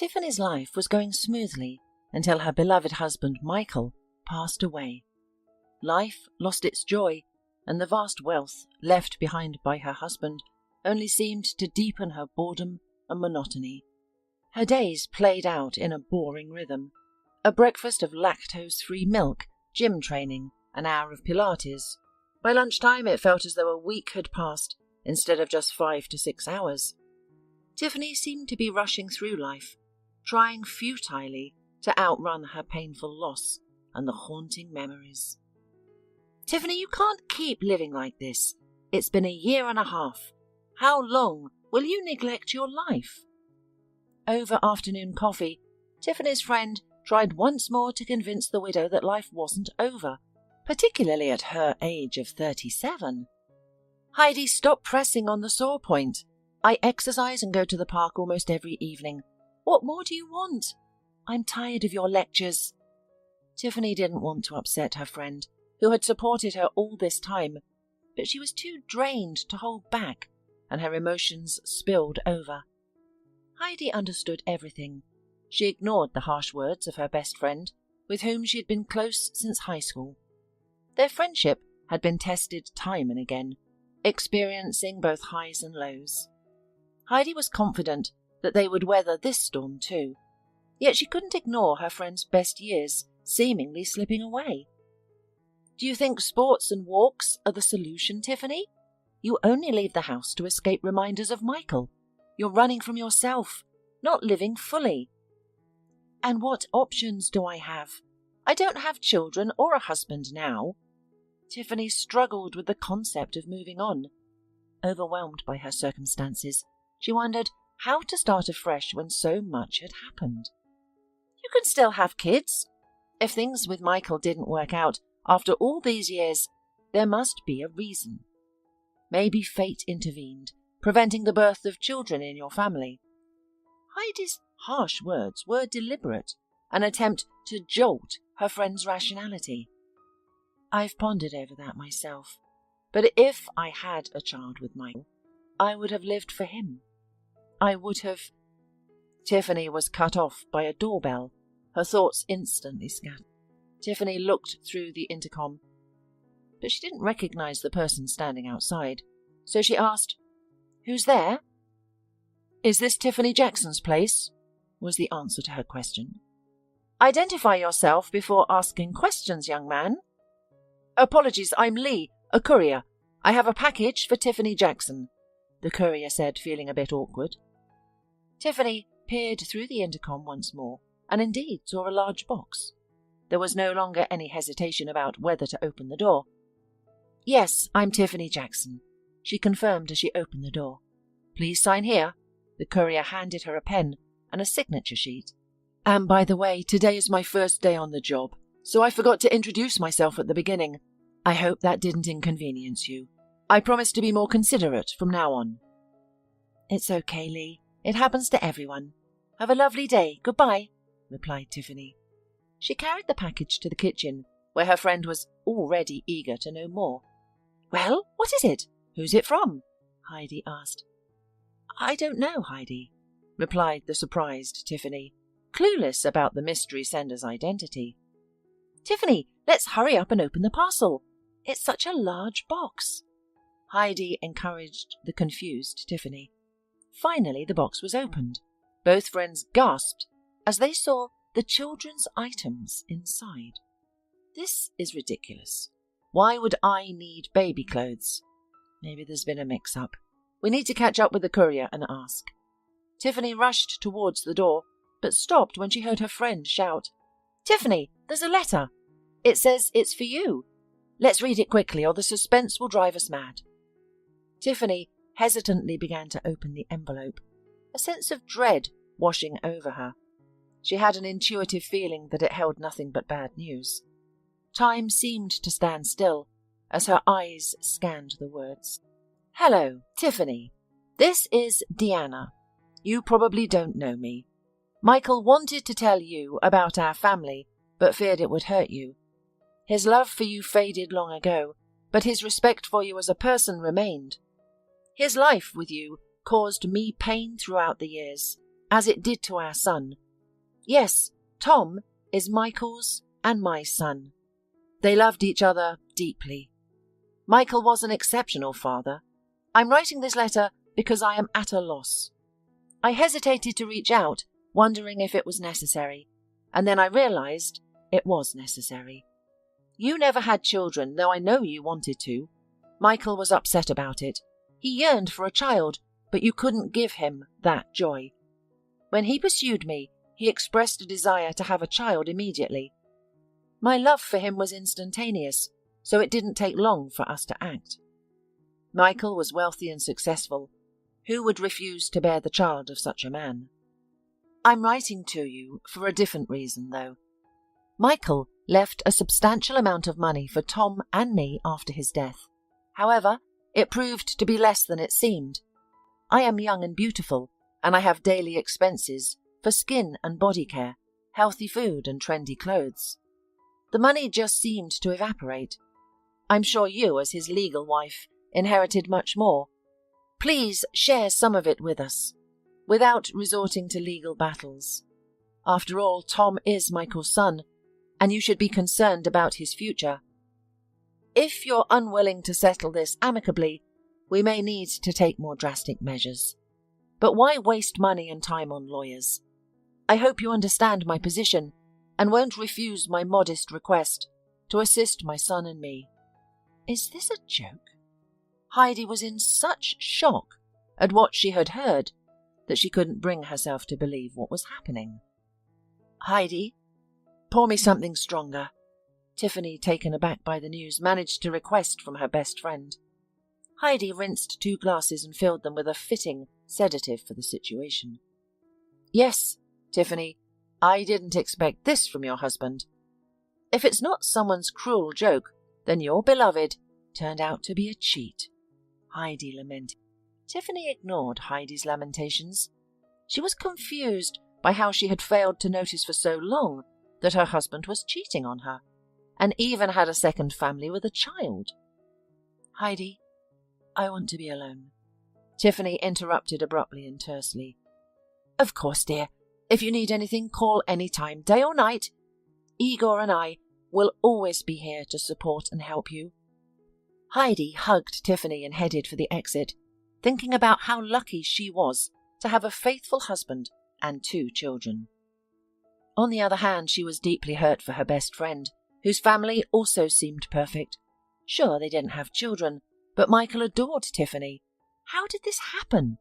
Tiffany's life was going smoothly until her beloved husband Michael passed away. Life lost its joy, and the vast wealth left behind by her husband only seemed to deepen her boredom and monotony. Her days played out in a boring rhythm. A breakfast of lactose-free milk, gym training, an hour of Pilates. By lunchtime it felt as though a week had passed instead of just 5 to 6 hours. Tiffany seemed to be rushing through life, trying futilely to outrun her painful loss and the haunting memories. "Tiffany, you can't keep living like this. It's been 1.5 years. How long will you neglect your life?" Over afternoon coffee, Tiffany's friend tried once more to convince the widow that life wasn't over, particularly at her age of 37. "Heidi, stop pressing on the sore point. I exercise and go to the park almost every evening. What more do you want? I'm tired of your lectures." Tiffany didn't want to upset her friend, who had supported her all this time, but she was too drained to hold back, and her emotions spilled over. Heidi understood everything. She ignored the harsh words of her best friend, with whom she had been close since high school. Their friendship had been tested time and again, experiencing both highs and lows. Heidi was confident that they would weather this storm too, yet she couldn't ignore her friend's best years seemingly slipping away. "Do you think sports and walks are the solution, Tiffany? You only leave the house to escape reminders of Michael. You're running from yourself, not living fully." "And what options do I have? I don't have children or a husband now." Tiffany struggled with the concept of moving on. Overwhelmed by her circumstances, she wondered how to start afresh when so much had happened. "You can still have kids. If things with Michael didn't work out after all these years, there must be a reason. Maybe fate intervened, preventing the birth of children in your family." Heidi's harsh words were deliberate, an attempt to jolt her friend's rationality. "I've pondered over that myself, but if I had a child with Michael, I would have lived for him. I would have—" Tiffany was cut off by a doorbell, her thoughts instantly scattered. Tiffany looked through the intercom, but she didn't recognize the person standing outside, so she asked, "Who's there?" "Is this Tiffany Jackson's place?" was the answer to her question. "Identify yourself before asking questions, young man." "Apologies, I'm Lee, a courier. I have a package for Tiffany Jackson," the courier said, feeling a bit awkward. Tiffany peered through the intercom once more, and indeed saw a large box. There was no longer any hesitation about whether to open the door. "Yes, I'm Tiffany Jackson," she confirmed as she opened the door. "Please sign here." The courier handed her a pen and a signature sheet. "And by the way, today is my first day on the job, so I forgot to introduce myself at the beginning. I hope that didn't inconvenience you. I promise to be more considerate from now on." "It's okay, Lee. It happens to everyone. Have a lovely day. Goodbye," replied Tiffany. She carried the package to the kitchen, where her friend was already eager to know more. "Well, what is it? Who's it from?" Heidi asked. "I don't know, Heidi," replied the surprised Tiffany, clueless about the mystery sender's identity. "Tiffany, let's hurry up and open the parcel. It's such a large box." Heidi encouraged the confused Tiffany. Finally, the box was opened. Both friends gasped as they saw the children's items inside. "This is ridiculous. Why would I need baby clothes? Maybe there's been a mix-up. We need to catch up with the courier and ask." Tiffany rushed towards the door, but stopped when she heard her friend shout, "Tiffany, there's a letter. It says it's for you. Let's read it quickly or the suspense will drive us mad." Tiffany hesitantly began to open the envelope, a sense of dread washing over her. She had an intuitive feeling that it held nothing but bad news. Time seemed to stand still as her eyes scanned the words. "Hello, Tiffany. This is Deanna. You probably don't know me. Michael wanted to tell you about our family, but feared it would hurt you. His love for you faded long ago, but his respect for you as a person remained. His life with you caused me pain throughout the years, as it did to our son. Yes, Tom is Michael's and my son. They loved each other deeply. Michael was an exceptional father. I'm writing this letter because I am at a loss. I hesitated to reach out, wondering if it was necessary, and then I realized it was necessary. You never had children, though I know you wanted to. Michael was upset about it. He yearned for a child, but you couldn't give him that joy. When he pursued me, he expressed a desire to have a child immediately. My love for him was instantaneous, so it didn't take long for us to act. Michael was wealthy and successful. Who would refuse to bear the child of such a man? I'm writing to you for a different reason, though. Michael left a substantial amount of money for Tom and me after his death. However, it proved to be less than it seemed. I am young and beautiful, and I have daily expenses for skin and body care, healthy food and trendy clothes. The money just seemed to evaporate. I'm sure you, as his legal wife, inherited much more. Please share some of it with us, without resorting to legal battles. After all, Tom is Michael's son, and you should be concerned about his future. If you're unwilling to settle this amicably, we may need to take more drastic measures. But why waste money and time on lawyers? I hope you understand my position and won't refuse my modest request to assist my son and me. Is this a joke? Heidi was in such shock at what she had heard that she couldn't bring herself to believe what was happening. Heidi, pour me something stronger. Tiffany, taken aback by the news, managed to request from her best friend. Heidi rinsed 2 glasses and filled them with a fitting sedative for the situation. Yes, Tiffany, I didn't expect this from your husband. If it's not someone's cruel joke, then your beloved turned out to be a cheat, Heidi lamented. Tiffany ignored Heidi's lamentations. She was confused by how she had failed to notice for so long that her husband was cheating on her, and even had a second family with a child. Heidi, I want to be alone. Tiffany interrupted abruptly and tersely. Of course, dear. If you need anything, call any time, day or night. Igor and I will always be here to support and help you. Heidi hugged Tiffany and headed for the exit, thinking about how lucky she was to have a faithful husband and 2 children. On the other hand, she was deeply hurt for her best friend, whose family also seemed perfect. Sure, they didn't have children, but Michael adored Tiffany. How did this happen?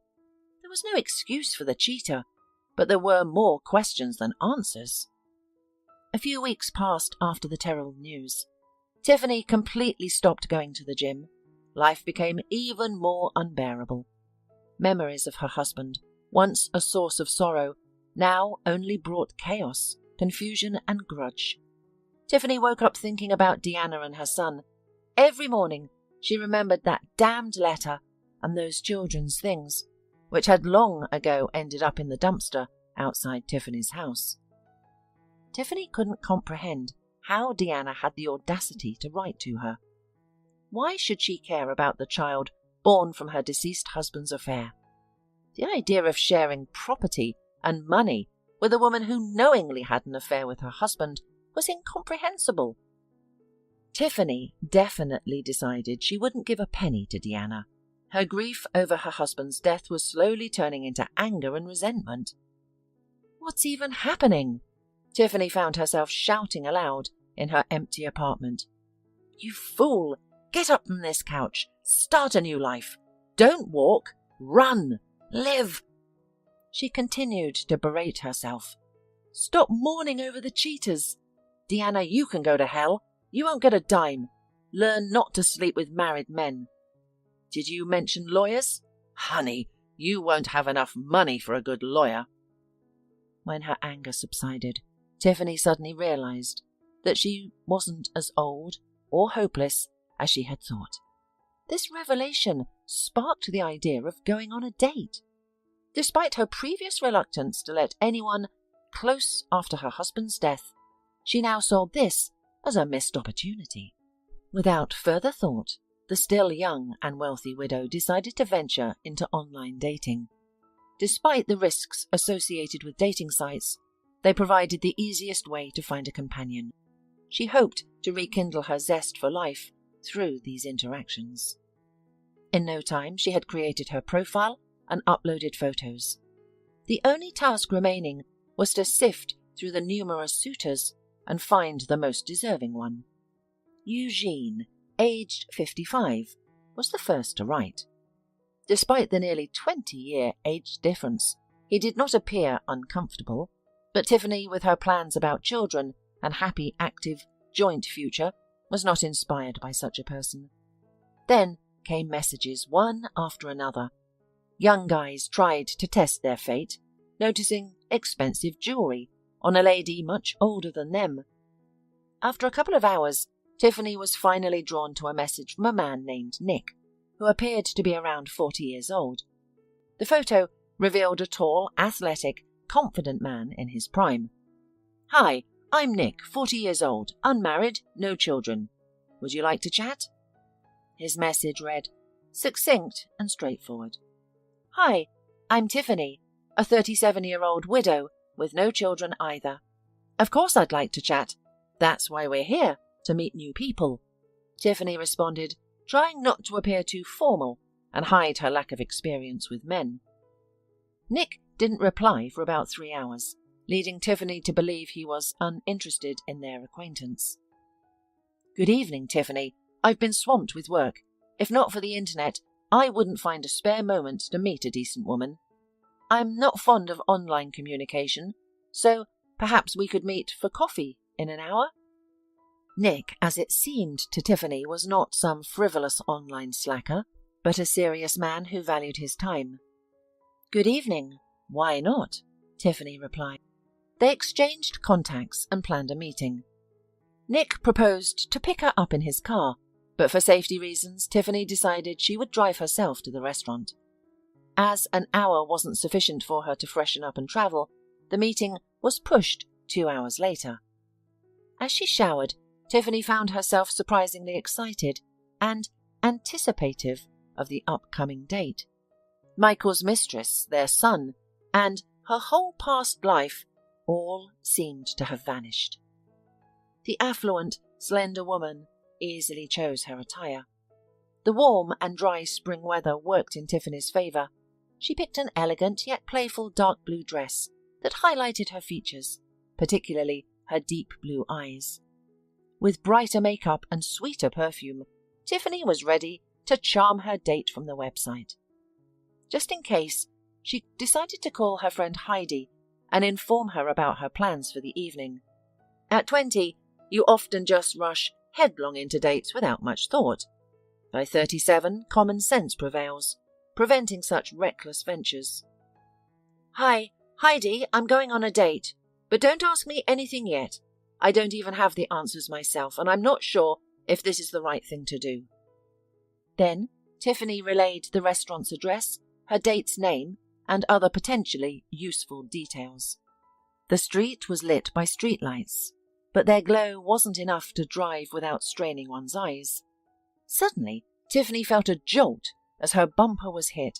There was no excuse for the cheater, but there were more questions than answers. A few weeks passed after the terrible news. Tiffany completely stopped going to the gym. Life became even more unbearable. Memories of her husband, once a source of sorrow, now only brought chaos, confusion, and grudge. Tiffany woke up thinking about Deanna and her son. Every morning she remembered that damned letter and those children's things, which had long ago ended up in the dumpster outside Tiffany's house. Tiffany couldn't comprehend how Deanna had the audacity to write to her. Why should she care about the child born from her deceased husband's affair? The idea of sharing property and money with a woman who knowingly had an affair with her husband was incomprehensible. Tiffany definitely decided she wouldn't give a penny to Deanna. Her grief over her husband's death was slowly turning into anger and resentment. What's even happening? Tiffany found herself shouting aloud in her empty apartment. You fool! Get up from this couch. Start a new life. Don't walk. Run. Live. She continued to berate herself. Stop mourning over the cheaters. Deanna, you can go to hell. You won't get a dime. Learn not to sleep with married men. Did you mention lawyers? Honey, you won't have enough money for a good lawyer. When her anger subsided, Tiffany suddenly realized that she wasn't as old or hopeless as she had thought. This revelation sparked the idea of going on a date. Despite her previous reluctance to let anyone close after her husband's death, she now saw this as a missed opportunity. Without further thought, the still young and wealthy widow decided to venture into online dating. despite the risks associated with dating sites, they provided the easiest way to find a companion. She hoped to rekindle her zest for life through these interactions. In no time, she had created her profile and uploaded photos. The only task remaining was to sift through the numerous suitors and find the most deserving one. Eugene, aged 55, was the first to write. Despite the nearly 20-year age difference, he did not appear uncomfortable, but Tiffany, with her plans about children and happy, active, joint future, was not inspired by such a person. Then came messages one after another. Young guys tried to test their fate, noticing expensive jewelry on a lady much older than them. After a couple of hours, Tiffany was finally drawn to a message from a man named Nick, who appeared to be around 40 years old. The photo revealed a tall, athletic, confident man in his prime. "Hi, I'm Nick, 40 years old, unmarried, no children. Would you like to chat?" His message read, succinct and straightforward. "Hi, I'm Tiffany, a 37-year-old widow with no children either. Of course I'd like to chat. That's why we're here, to meet new people." Tiffany responded, trying not to appear too formal and hide her lack of experience with men. Nick didn't reply for about 3 hours, leading Tiffany to believe he was uninterested in their acquaintance. "Good evening, Tiffany. I've been swamped with work. If not for the internet, I wouldn't find a spare moment to meet a decent woman. I'm not fond of online communication, so perhaps we could meet for coffee in an hour?" Nick, as it seemed to Tiffany, was not some frivolous online slacker, but a serious man who valued his time. "Good evening. Why not?" Tiffany replied. They exchanged contacts and planned a meeting. Nick proposed to pick her up in his car, but for safety reasons, Tiffany decided she would drive herself to the restaurant. As an hour wasn't sufficient for her to freshen up and travel, the meeting was pushed 2 hours later. As she showered, Tiffany found herself surprisingly excited and anticipative of the upcoming date. Michael's mistress, their son, and her whole past life all seemed to have vanished. The affluent, slender woman easily chose her attire. The warm and dry spring weather worked in Tiffany's favour. She picked an elegant yet playful dark blue dress that highlighted her features, particularly her deep blue eyes. With brighter makeup and sweeter perfume, Tiffany was ready to charm her date from the website. Just in case, she decided to call her friend Heidi and inform her about her plans for the evening. At 20, you often just rush headlong into dates without much thought. By 37, common sense prevails, preventing such reckless ventures. "Hi, Heidi, I'm going on a date, but don't ask me anything yet. I don't even have the answers myself, and I'm not sure if this is the right thing to do." Then Tiffany relayed the restaurant's address, her date's name, and other potentially useful details. The street was lit by streetlights, but their glow wasn't enough to drive without straining one's eyes. Suddenly, Tiffany felt a jolt as her bumper was hit,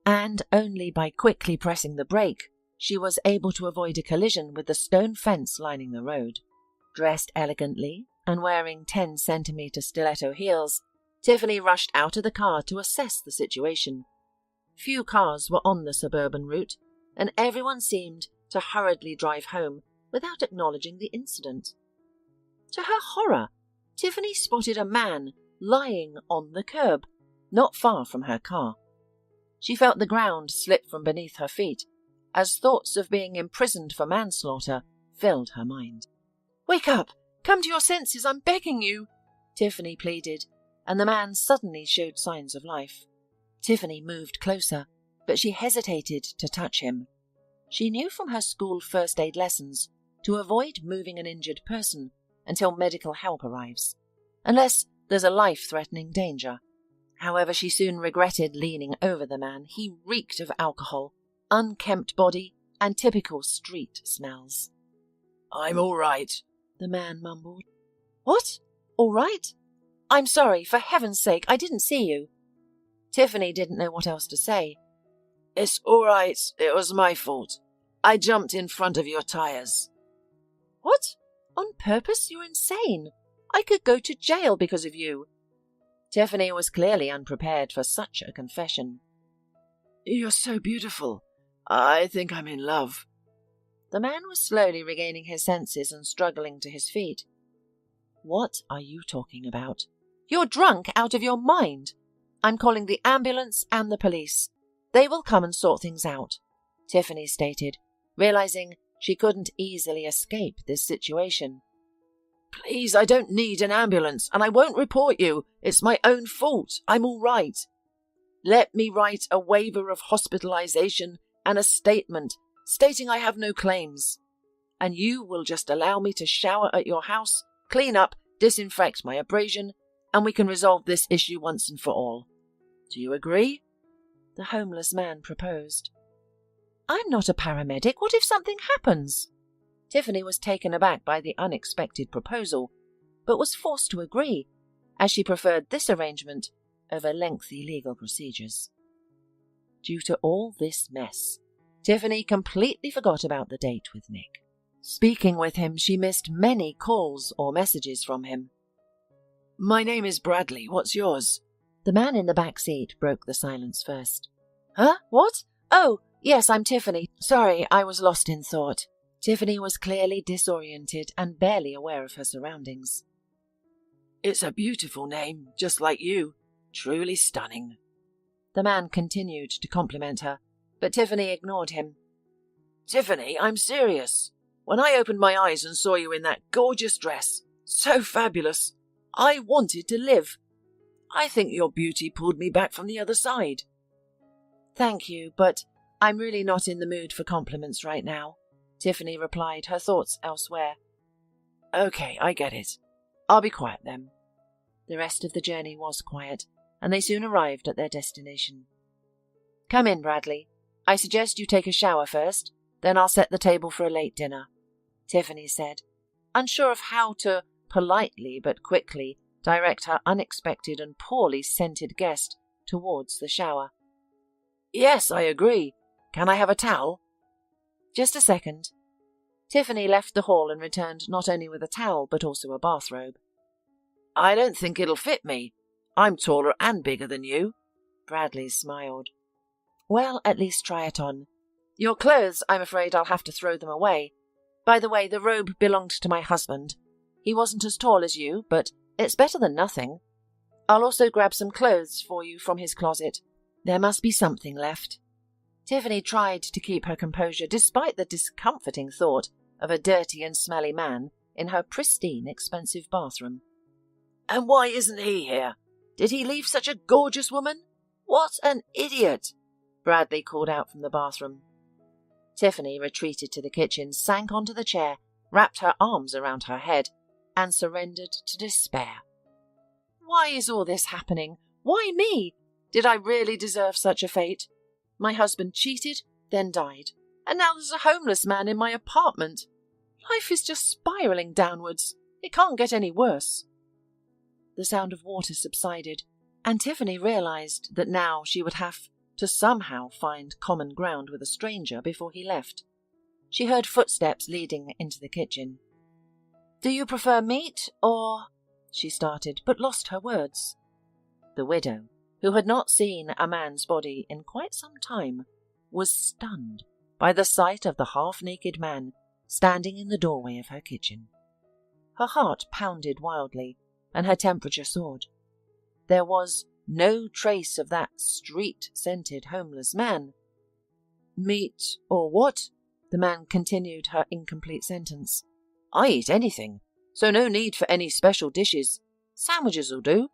and only by quickly pressing the brake, she was able to avoid a collision with the stone fence lining the road. Dressed elegantly and wearing 10-centimeter stiletto heels, Tiffany rushed out of the car to assess the situation. Few cars were on the suburban route, and everyone seemed to hurriedly drive home without acknowledging the incident. To her horror, Tiffany spotted a man lying on the curb, not far from her car. She felt the ground slip from beneath her feet, as thoughts of being imprisoned for manslaughter filled her mind. "Wake up! Come to your senses, I'm begging you!" Tiffany pleaded, and the man suddenly showed signs of life. Tiffany moved closer, but she hesitated to touch him. She knew from her school first aid lessons to avoid moving an injured person until medical help arrives, unless there's a life-threatening danger. However, she soon regretted leaning over the man. He reeked of alcohol, unkempt body, and typical street smells. "I'm all right," the man mumbled. "What? All right? I'm sorry, for heaven's sake, I didn't see you." Tiffany didn't know what else to say. It's all right. It was my fault. I jumped in front of your tires. What? On purpose? You're insane. I could go to jail because of you. Tiffany was clearly unprepared for such a confession. You're so beautiful. I think I'm in love. The man was slowly regaining his senses and struggling to his feet. What are you talking about? You're drunk out of your mind. I'm calling the ambulance and the police. They will come and sort things out, Tiffany stated, realizing she couldn't easily escape this situation. Please, I don't need an ambulance, and I won't report you. It's my own fault. I'm all right. Let me write a waiver of hospitalization and a statement stating I have no claims. And you will just allow me to shower at your house, clean up, disinfect my abrasion, and we can resolve this issue once and for all. Do you agree? The homeless man proposed. I'm not a paramedic. What if something happens? Tiffany was taken aback by the unexpected proposal, but was forced to agree, as she preferred this arrangement over lengthy legal procedures. Due to all this mess, Tiffany completely forgot about the date with Nick. Speaking with him, she missed many calls or messages from him. My name is Bradley. What's yours? The man in the back seat broke the silence first. Huh? What? Oh, yes, I'm Tiffany. Sorry, I was lost in thought. Tiffany was clearly disoriented and barely aware of her surroundings. It's a beautiful name, just like you. Truly stunning. The man continued to compliment her, but Tiffany ignored him. Tiffany, I'm serious. When I opened my eyes and saw you in that gorgeous dress, so fabulous, I wanted to live. I think your beauty pulled me back from the other side. Thank you, but I'm really not in the mood for compliments right now, Tiffany replied, her thoughts elsewhere. Okay, I get it. I'll be quiet then. The rest of the journey was quiet, and they soon arrived at their destination. Come in, Bradley. I suggest you take a shower first, then I'll set the table for a late dinner, Tiffany said, unsure of how to politely but quickly direct her unexpected and poorly scented guest towards the shower. Yes, I agree. Can I have a towel? Just a second. Tiffany left the hall and returned not only with a towel but also a bathrobe. I don't think it'll fit me. I'm taller and bigger than you. Bradley smiled. Well, at least try it on. Your clothes, I'm afraid I'll have to throw them away. By the way, the robe belonged to my husband. He wasn't as tall as you, but it's better than nothing. I'll also grab some clothes for you from his closet. There must be something left. Tiffany tried to keep her composure despite the discomforting thought of a dirty and smelly man in her pristine, expensive bathroom. And why isn't he here? Did he leave such a gorgeous woman? What an idiot! Bradley called out from the bathroom. Tiffany retreated to the kitchen, sank onto the chair, wrapped her arms around her head, and surrendered to despair. Why is all this happening? Why me? Did I really deserve such a fate? My husband cheated, then died, and now there's a homeless man in my apartment. Life is just spiraling downwards. It can't get any worse. The sound of water subsided, and Tiffany realized that now she would have to somehow find common ground with a stranger before he left. She heard footsteps leading into the kitchen. Do you prefer meat, or... she started, but lost her words. The widow, who had not seen a man's body in quite some time, was stunned by the sight of the half-naked man standing in the doorway of her kitchen. Her heart pounded wildly, and her temperature soared. There was no trace of that street-scented homeless man. Meat or what? The man continued her incomplete sentence. I eat anything, so no need for any special dishes. Sandwiches will do.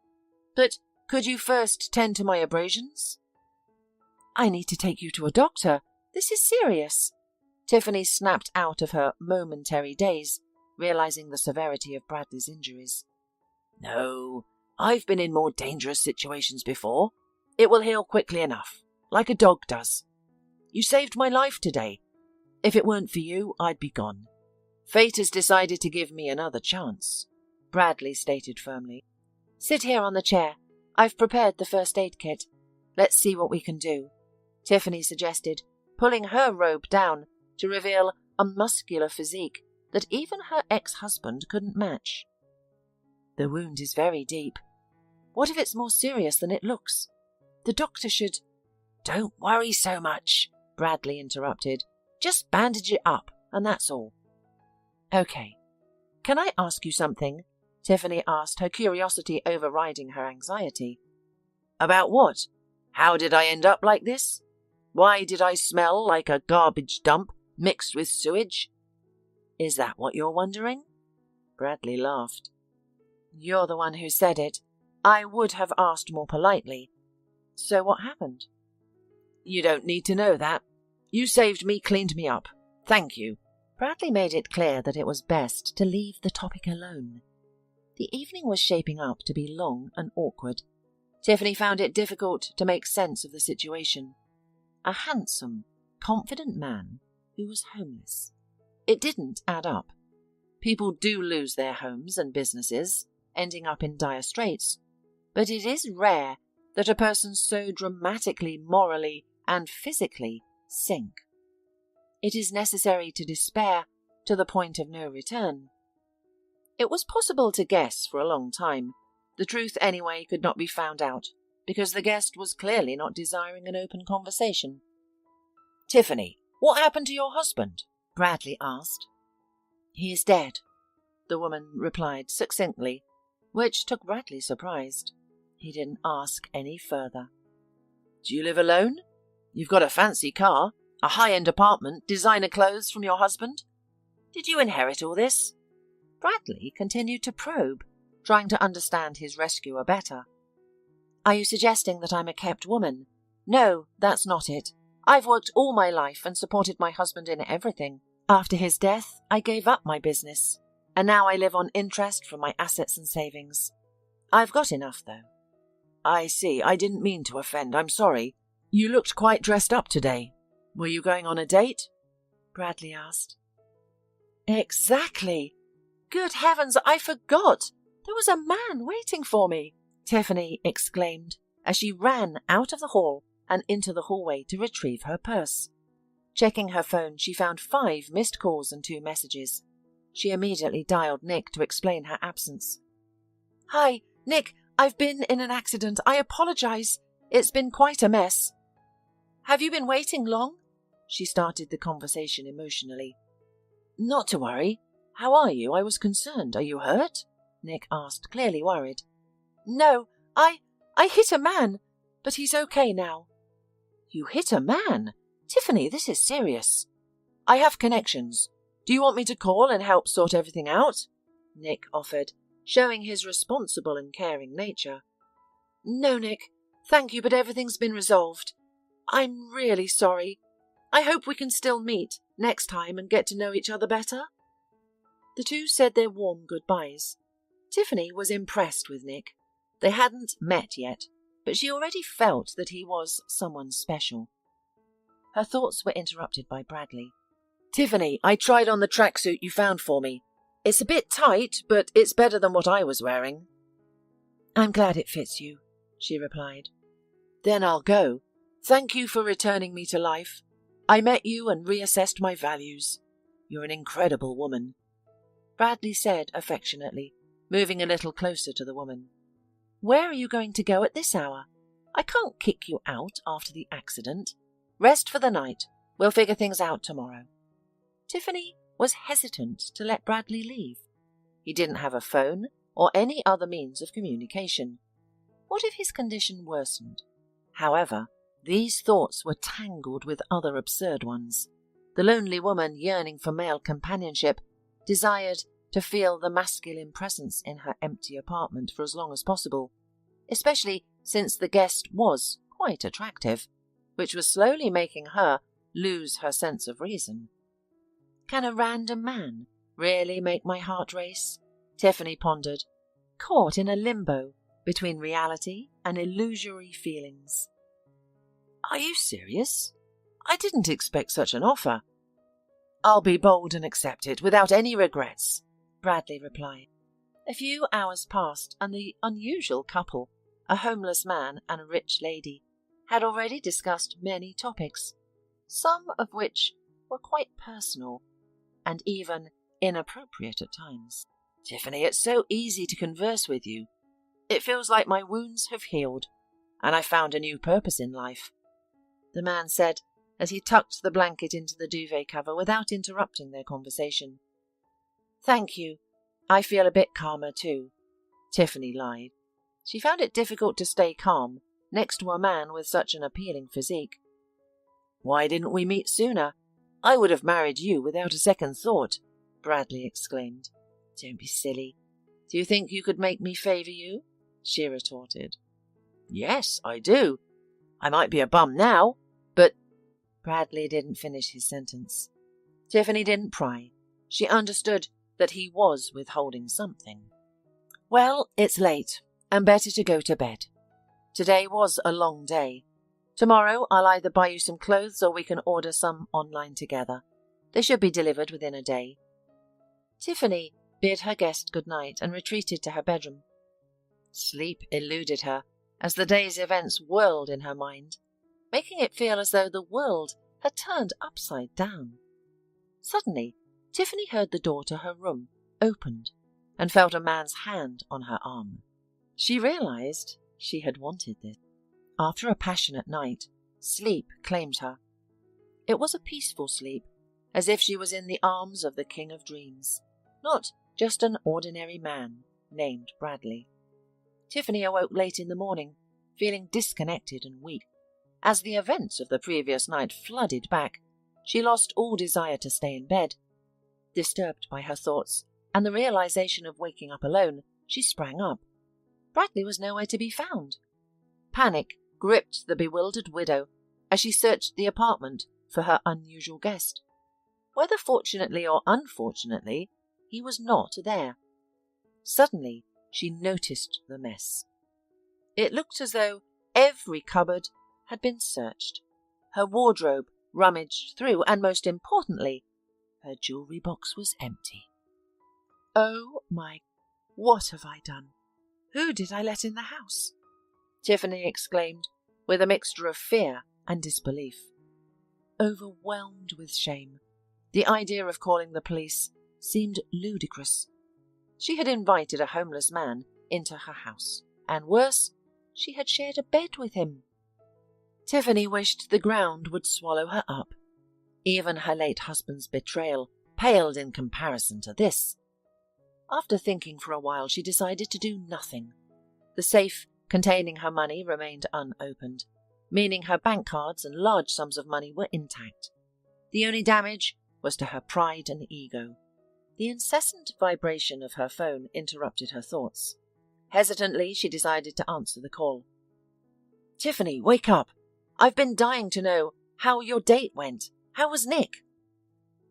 But could you first tend to my abrasions? I need to take you to a doctor. This is serious. Tiffany snapped out of her momentary daze, realizing the severity of Bradley's injuries. No, I've been in more dangerous situations before. It will heal quickly enough, like a dog does. You saved my life today. If it weren't for you, I'd be gone. Fate has decided to give me another chance, Bradley stated firmly. Sit here on the chair. I've prepared the first aid kit. Let's see what we can do. Tiffany suggested, pulling her robe down to reveal a muscular physique that even her ex-husband couldn't match. The wound is very deep. What if it's more serious than it looks? The doctor should... Don't worry so much, Bradley interrupted. Just bandage it up, and that's all. Okay. Can I ask you something? Tiffany asked, her curiosity overriding her anxiety. About what? How did I end up like this? Why did I smell like a garbage dump mixed with sewage? Is that what you're wondering? Bradley laughed. You're the one who said it. I would have asked more politely. So what happened? You don't need to know that. You saved me, cleaned me up. Thank you. Bradley made it clear that it was best to leave the topic alone. The evening was shaping up to be long and awkward. Tiffany found it difficult to make sense of the situation. A handsome, confident man who was homeless. It didn't add up. People do lose their homes and businesses, ending up in dire straits, but it is rare that a person so dramatically, morally, and physically sink. It is necessary to despair to the point of no return. It was possible to guess for a long time. The truth, anyway, could not be found out, because the guest was clearly not desiring an open conversation. Tiffany, what happened to your husband? Bradley asked. He is dead, the woman replied succinctly, which took Bradley surprised. He didn't ask any further. Do you live alone? You've got a fancy car, a high-end apartment, designer clothes from your husband. Did you inherit all this? Bradley continued to probe, trying to understand his rescuer better. Are you suggesting that I'm a kept woman? No, that's not it. I've worked all my life and supported my husband in everything. After his death, I gave up my business, and now I live on interest from my assets and savings. I've got enough, though. I see. I didn't mean to offend. I'm sorry. You looked quite dressed up today. Were you going on a date? Bradley asked. Exactly. Good heavens, I forgot. There was a man waiting for me, Tiffany exclaimed as she ran out of the hall and into the hallway to retrieve her purse. Checking her phone, she found 5 missed calls and 2 messages. She immediately dialed Nick to explain her absence. Hi, Nick, I've been in an accident. I apologize. It's been quite a mess. Have you been waiting long? She started the conversation emotionally. Not to worry. How are you? I was concerned. Are you hurt? Nick asked, clearly worried. No, I hit a man, but he's okay now. You hit a man? Tiffany, this is serious. I have connections. Do you want me to call and help sort everything out? Nick offered, showing his responsible and caring nature. No, Nick. Thank you, but everything's been resolved. I'm really sorry. I hope we can still meet next time and get to know each other better. The two said their warm goodbyes. Tiffany was impressed with Nick. They hadn't met yet, but she already felt that he was someone special. Her thoughts were interrupted by Bradley. Tiffany, I tried on the tracksuit you found for me. It's a bit tight, but it's better than what I was wearing. I'm glad it fits you, she replied. Then I'll go. Thank you for returning me to life. I met you and reassessed my values. You're an incredible woman. Bradley said affectionately, moving a little closer to the woman. Where are you going to go at this hour? I can't kick you out after the accident. Rest for the night. We'll figure things out tomorrow. Tiffany was hesitant to let Bradley leave. He didn't have a phone or any other means of communication. What if his condition worsened? However, these thoughts were tangled with other absurd ones. The lonely woman, yearning for male companionship, desired to feel the masculine presence in her empty apartment for as long as possible, especially since the guest was quite attractive, which was slowly making her lose her sense of reason. Can a random man really make my heart race? Tiffany pondered, caught in a limbo between reality and illusory feelings. Are you serious? I didn't expect such an offer. I'll be bold and accept it without any regrets, Bradley replied. A few hours passed, and the unusual couple, a homeless man and a rich lady, had already discussed many topics, some of which were quite personal and even inappropriate at times. Tiffany, it's so easy to converse with you. It feels like my wounds have healed, and I found a new purpose in life, the man said as he tucked the blanket into the duvet cover without interrupting their conversation. Thank you. I feel a bit calmer too, Tiffany lied. She found it difficult to stay calm next to a man with such an appealing physique. Why didn't we meet sooner? I would have married you without a second thought, Bradley exclaimed. Don't be silly. Do you think you could make me favour you? She retorted. Yes, I do. I might be a bum now, but... Bradley didn't finish his sentence. Tiffany didn't pry. She understood that he was withholding something. Well, it's late, and better to go to bed. Today was a long day. Tomorrow I'll either buy you some clothes or we can order some online together. They should be delivered within a day. Tiffany bid her guest good night and retreated to her bedroom. Sleep eluded her as the day's events whirled in her mind, making it feel as though the world had turned upside down. Suddenly, Tiffany heard the door to her room opened and felt a man's hand on her arm. She realized she had wanted this. After a passionate night, sleep claimed her. It was a peaceful sleep, as if she was in the arms of the King of Dreams, not just an ordinary man named Bradley. Tiffany awoke late in the morning, feeling disconnected and weak. As the events of the previous night flooded back, she lost all desire to stay in bed. Disturbed by her thoughts and the realization of waking up alone, she sprang up. Bradley was nowhere to be found. Panic gripped the bewildered widow as she searched the apartment for her unusual guest. Whether fortunately or unfortunately, he was not there. Suddenly, she noticed the mess. It looked as though every cupboard had been searched, her wardrobe rummaged through, and most importantly, her jewelry box was empty. Oh my, what have I done? Who did I let in the house? Tiffany exclaimed, with a mixture of fear and disbelief. Overwhelmed with shame, the idea of calling the police seemed ludicrous. She had invited a homeless man into her house, and worse, she had shared a bed with him. Tiffany wished the ground would swallow her up. Even her late husband's betrayal paled in comparison to this. After thinking for a while, she decided to do nothing. The safe containing her money remained unopened, meaning her bank cards and large sums of money were intact. The only damage was to her pride and ego. The incessant vibration of her phone interrupted her thoughts. Hesitantly, she decided to answer the call. Tiffany, wake up! I've been dying to know how your date went. How was Nick?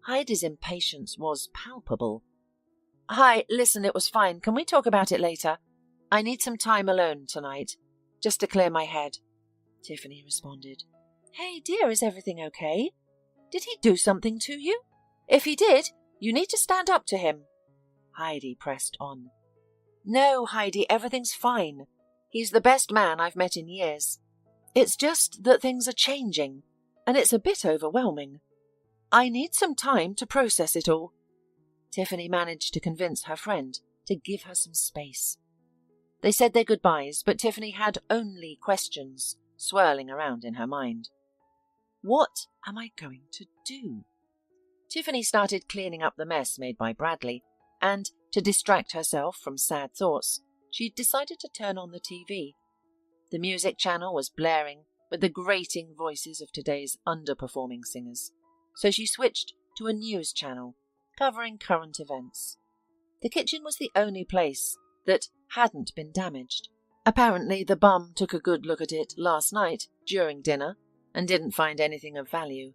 Heidi's impatience was palpable. Hi, listen, it was fine. Can we talk about it later? I need some time alone tonight, just to clear my head, Tiffany responded. Hey, dear, is everything okay? Did he do something to you? If he did, you need to stand up to him. Heidi pressed on. No, Heidi, everything's fine. He's the best man I've met in years. It's just that things are changing, and it's a bit overwhelming. I need some time to process it all. Tiffany managed to convince her friend to give her some space. They said their goodbyes, but Tiffany had only questions swirling around in her mind. What am I going to do? Tiffany started cleaning up the mess made by Bradley, and to distract herself from sad thoughts, she decided to turn on the TV. The music channel was blaring with the grating voices of today's underperforming singers, so she switched to a news channel covering current events. The kitchen was the only place that hadn't been damaged. Apparently, the bum took a good look at it last night during dinner and didn't find anything of value.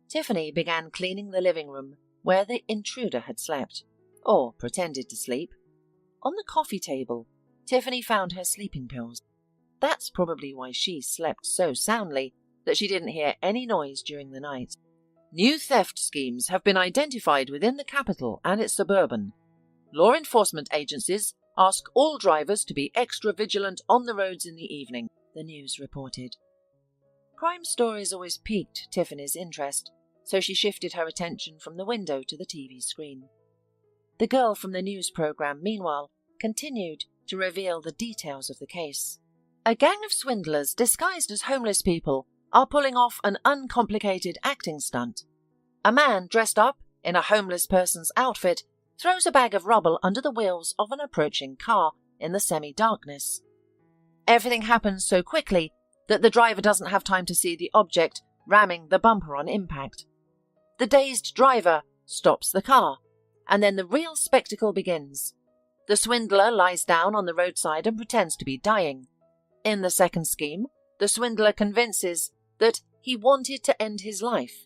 Tiffany began cleaning the living room where the intruder had slept, or pretended to sleep. On the coffee table, Tiffany found her sleeping pills. That's probably why she slept so soundly that she didn't hear any noise during the night. New theft schemes have been identified within the capital and its suburban. Law enforcement agencies ask all drivers to be extra vigilant on the roads in the evening, the news reported. Crime stories always piqued Tiffany's interest, so she shifted her attention from the window to the TV screen. The girl from the news program, meanwhile, continued to reveal the details of the case. A gang of swindlers disguised as homeless people are pulling off an uncomplicated acting stunt. A man dressed up in a homeless person's outfit throws a bag of rubble under the wheels of an approaching car in the semi-darkness. Everything happens so quickly that the driver doesn't have time to see the object ramming the bumper on impact. The dazed driver stops the car, and then the real spectacle begins. The swindler lies down on the roadside and pretends to be dying. In the second scheme, the swindler convinces that he wanted to end his life.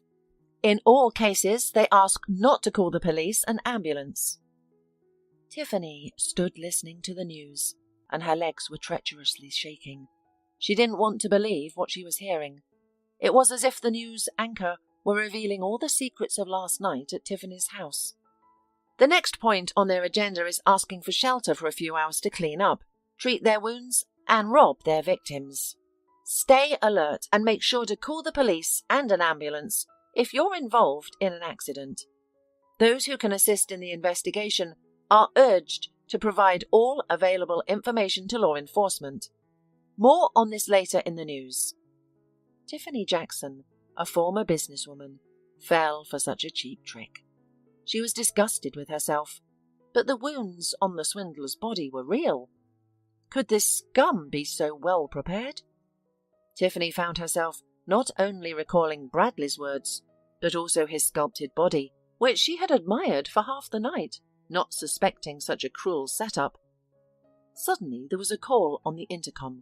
In all cases, they ask not to call the police and ambulance. Tiffany stood listening to the news, and her legs were treacherously shaking. She didn't want to believe what she was hearing. It was as if the news anchor were revealing all the secrets of last night at Tiffany's house. The next point on their agenda is asking for shelter for a few hours to clean up, treat their wounds, and rob their victims. Stay alert and make sure to call the police and an ambulance if you're involved in an accident. Those who can assist in the investigation are urged to provide all available information to law enforcement. More on this later in the news. Tiffany Jackson, a former businesswoman, fell for such a cheap trick. She was disgusted with herself, but the wounds on the swindler's body were real. Could this scum be so well prepared? Tiffany found herself not only recalling Bradley's words, but also his sculpted body, which she had admired for half the night, not suspecting such a cruel setup. Suddenly there was a call on the intercom.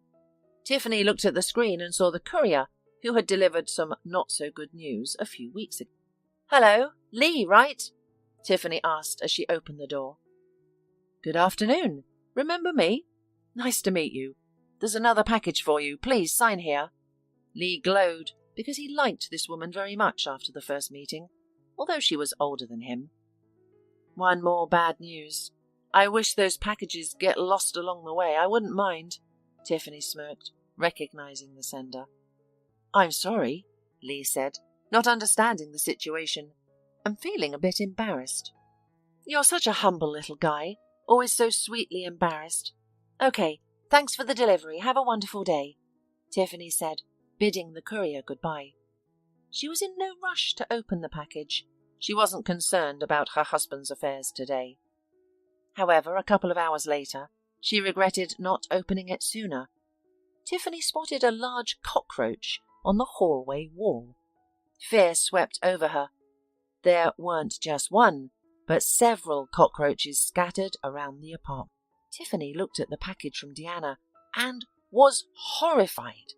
Tiffany looked at the screen and saw the courier who had delivered some not-so-good news a few weeks ago. "Hello, Lee, right?" Tiffany asked as she opened the door. "Good afternoon. Remember me? Nice to meet you. There's another package for you. Please sign here." Lee glowed because he liked this woman very much after the first meeting, although she was older than him. "One more bad news. I wish those packages get lost along the way. I wouldn't mind," Tiffany smirked, recognizing the sender. "I'm sorry," Lee said, not understanding the situation and feeling a bit embarrassed. "You're such a humble little guy, always so sweetly embarrassed. Okay, thanks for the delivery. Have a wonderful day," Tiffany said, bidding the courier goodbye. She was in no rush to open the package. She wasn't concerned about her husband's affairs today. However, a couple of hours later, she regretted not opening it sooner. Tiffany spotted a large cockroach on the hallway wall. Fear swept over her. There weren't just one, but several cockroaches scattered around the apartment. Tiffany looked at the package from Deanna and was horrified.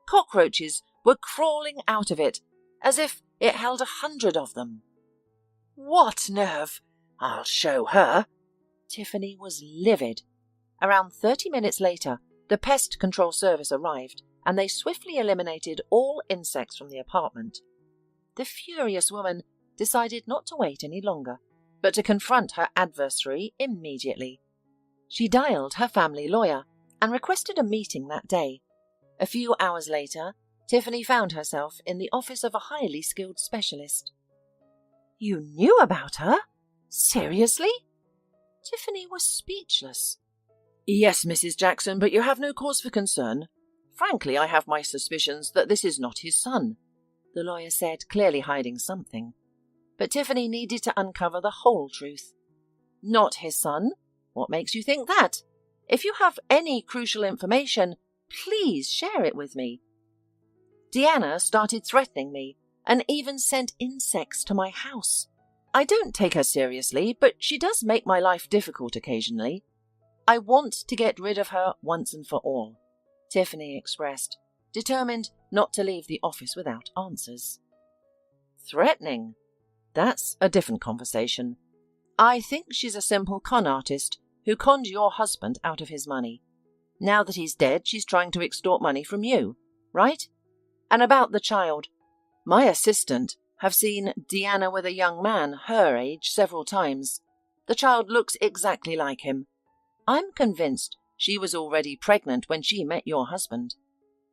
Cockroaches were crawling out of it, as if it held 100 of them. "What nerve! I'll show her!" Tiffany was livid. Around 30 minutes later, the pest control service arrived, and they swiftly eliminated all insects from the apartment. The furious woman decided not to wait any longer, but to confront her adversary immediately. She dialed her family lawyer and requested a meeting that day. A few hours later, Tiffany found herself in the office of a highly skilled specialist. "You knew about her? Seriously?" Tiffany was speechless. "Yes, Mrs. Jackson, but you have no cause for concern. Frankly, I have my suspicions that this is not his son," the lawyer said, clearly hiding something. But Tiffany needed to uncover the whole truth. "Not his son? What makes you think that? If you have any crucial information, please share it with me. Deanna started threatening me and even sent insects to my house. I don't take her seriously, but she does make my life difficult occasionally. I want to get rid of her once and for all," Tiffany expressed, determined not to leave the office without answers. "Threatening? That's a different conversation. I think she's a simple con artist who conned your husband out of his money. Now that he's dead, she's trying to extort money from you, right? And about the child, my assistant have seen Deanna with a young man her age several times. The child looks exactly like him. I'm convinced she was already pregnant when she met your husband.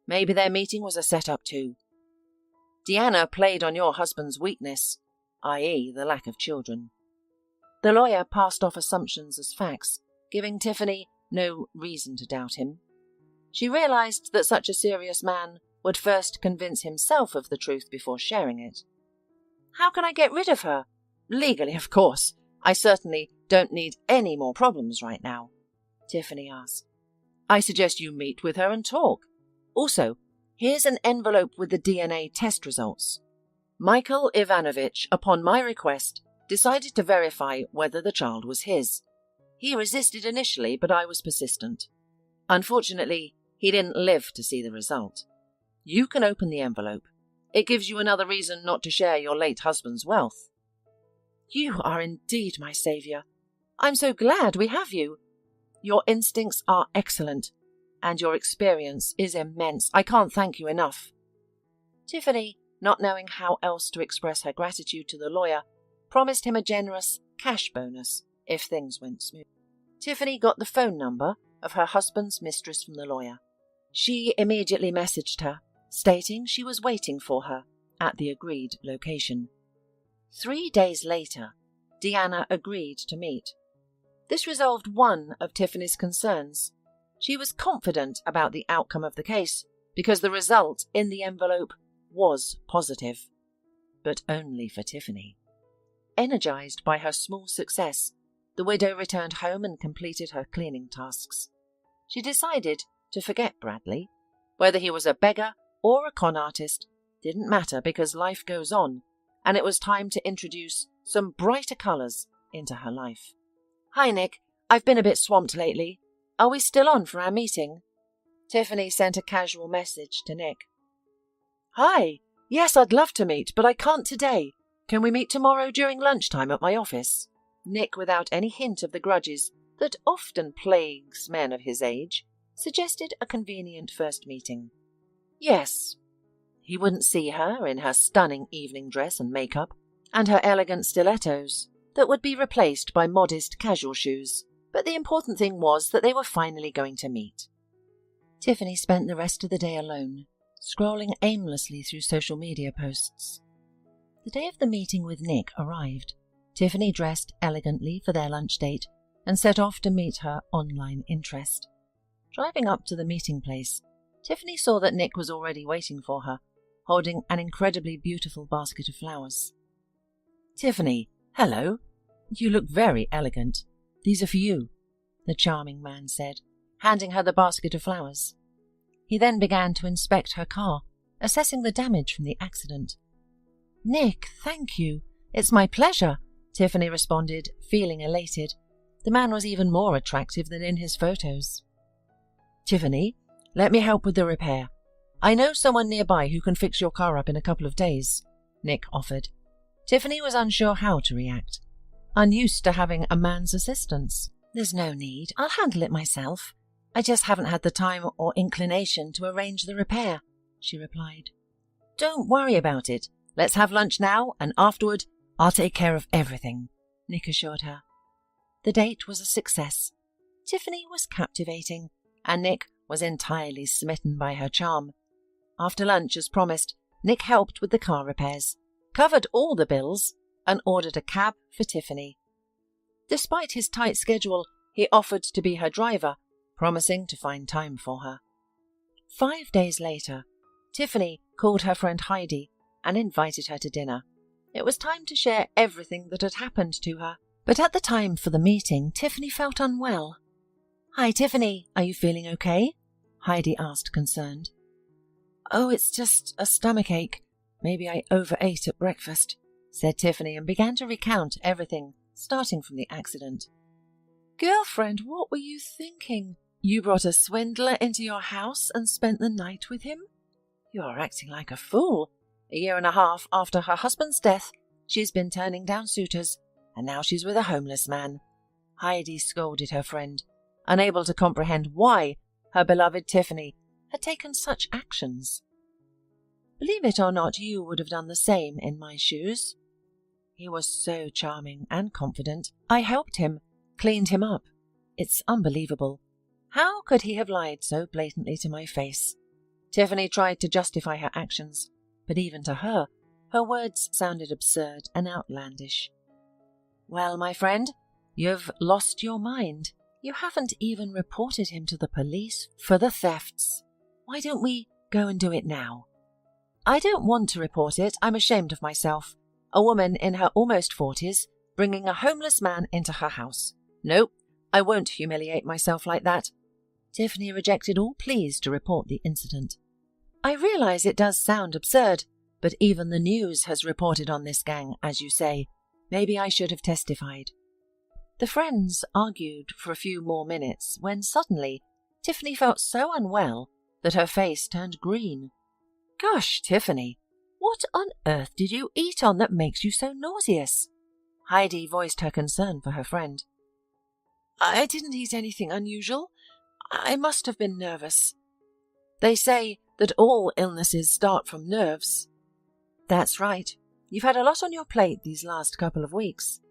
Maybe their meeting was a set-up too. Deanna played on your husband's weakness, i.e. the lack of children. The lawyer passed off assumptions as facts, giving Tiffany no reason to doubt him. She realized that such a serious man would first convince himself of the truth before sharing it. How can I get rid of her? Legally, of course. I certainly don't need any more problems right now, Tiffany asked. I suggest you meet with her and talk. Also, here's an envelope with the DNA test results. Michael Ivanovich, upon my request, decided to verify whether the child was his. He resisted initially, but I was persistent. Unfortunately, he didn't live to see the result. You can open the envelope. It gives you another reason not to share your late husband's wealth. You are indeed my saviour. I'm so glad we have you. Your instincts are excellent, and your experience is immense. I can't thank you enough. Tiffany, not knowing how else to express her gratitude to the lawyer, promised him a generous cash bonus if things went smooth. Tiffany got the phone number of her husband's mistress from the lawyer. She immediately messaged her, stating she was waiting for her at the agreed location. 3 days later, Deanna agreed to meet. This resolved one of Tiffany's concerns. She was confident about the outcome of the case because the result in the envelope was positive, but only for Tiffany. Energized by her small success, the widow returned home and completed her cleaning tasks. She decided to forget Bradley. Whether he was a beggar or a con artist didn't matter because life goes on, and it was time to introduce some brighter colours into her life. Hi, Nick. I've been a bit swamped lately. Are we still on for our meeting? Tiffany sent a casual message to Nick. Hi. Yes, I'd love to meet, but I can't today. Can we meet tomorrow during lunchtime at my office? Nick, without any hint of the grudges that often plagues men of his age, suggested a convenient first meeting. Yes. He wouldn't see her in her stunning evening dress and makeup, and her elegant stilettos that would be replaced by modest casual shoes, but the important thing was that they were finally going to meet. Tiffany spent the rest of the day alone, scrolling aimlessly through social media posts. The day of the meeting with Nick arrived. Tiffany dressed elegantly for their lunch date and set off to meet her online interest. Driving up to the meeting place, Tiffany saw that Nick was already waiting for her, holding an incredibly beautiful basket of flowers. Tiffany, hello. You look very elegant. These are for you, the charming man said, handing her the basket of flowers. He then began to inspect her car, assessing the damage from the accident. Nick, thank you. It's my pleasure, Tiffany responded, feeling elated. The man was even more attractive than in his photos. Tiffany, let me help with the repair. I know someone nearby who can fix your car up in a couple of days, Nick offered. Tiffany was unsure how to react, unused to having a man's assistance. There's no need. I'll handle it myself. I just haven't had the time or inclination to arrange the repair, she replied. Don't worry about it. Let's have lunch now, and afterward I'll take care of everything, Nick assured her. The date was a success. Tiffany was captivating, and Nick was entirely smitten by her charm. After lunch, as promised, Nick helped with the car repairs, covered all the bills, and ordered a cab for Tiffany. Despite his tight schedule, he offered to be her driver, promising to find time for her. 5 days later, Tiffany called her friend Heidi and invited her to dinner. It was time to share everything that had happened to her, but at the time for the meeting, Tiffany felt unwell. Hi, Tiffany, are you feeling okay? Heidi asked, concerned. Oh, it's just a stomachache. Maybe I overate at breakfast, said Tiffany, and began to recount everything, starting from the accident. Girlfriend, what were you thinking? You brought a swindler into your house and spent the night with him? You are acting like a fool. 1.5 years after her husband's death, she's been turning down suitors, and now she's with a homeless man. Heidi scolded her friend, unable to comprehend why her beloved Tiffany had taken such actions. Believe it or not, you would have done the same in my shoes. He was so charming and confident. I helped him, cleaned him up. It's unbelievable. How could he have lied so blatantly to my face? Tiffany tried to justify her actions, but even to her words sounded absurd and outlandish. "Well, my friend, you've lost your mind. You haven't even reported him to the police for the thefts. Why don't we go and do it now?" "I don't want to report it. I'm ashamed of myself. A woman in her almost 40s, bringing a homeless man into her house. Nope, I won't humiliate myself like that." Tiffany rejected all pleas to report the incident. "I realize it does sound absurd, but even the news has reported on this gang, as you say. Maybe I should have testified." The friends argued for a few more minutes when suddenly Tiffany felt so unwell that her face turned green. "Gosh, Tiffany, what on earth did you eat on that makes you so nauseous?" Heidi voiced her concern for her friend. "I didn't eat anything unusual. I must have been nervous. They say that all illnesses start from nerves." "That's right. You've had a lot on your plate these last couple of weeks."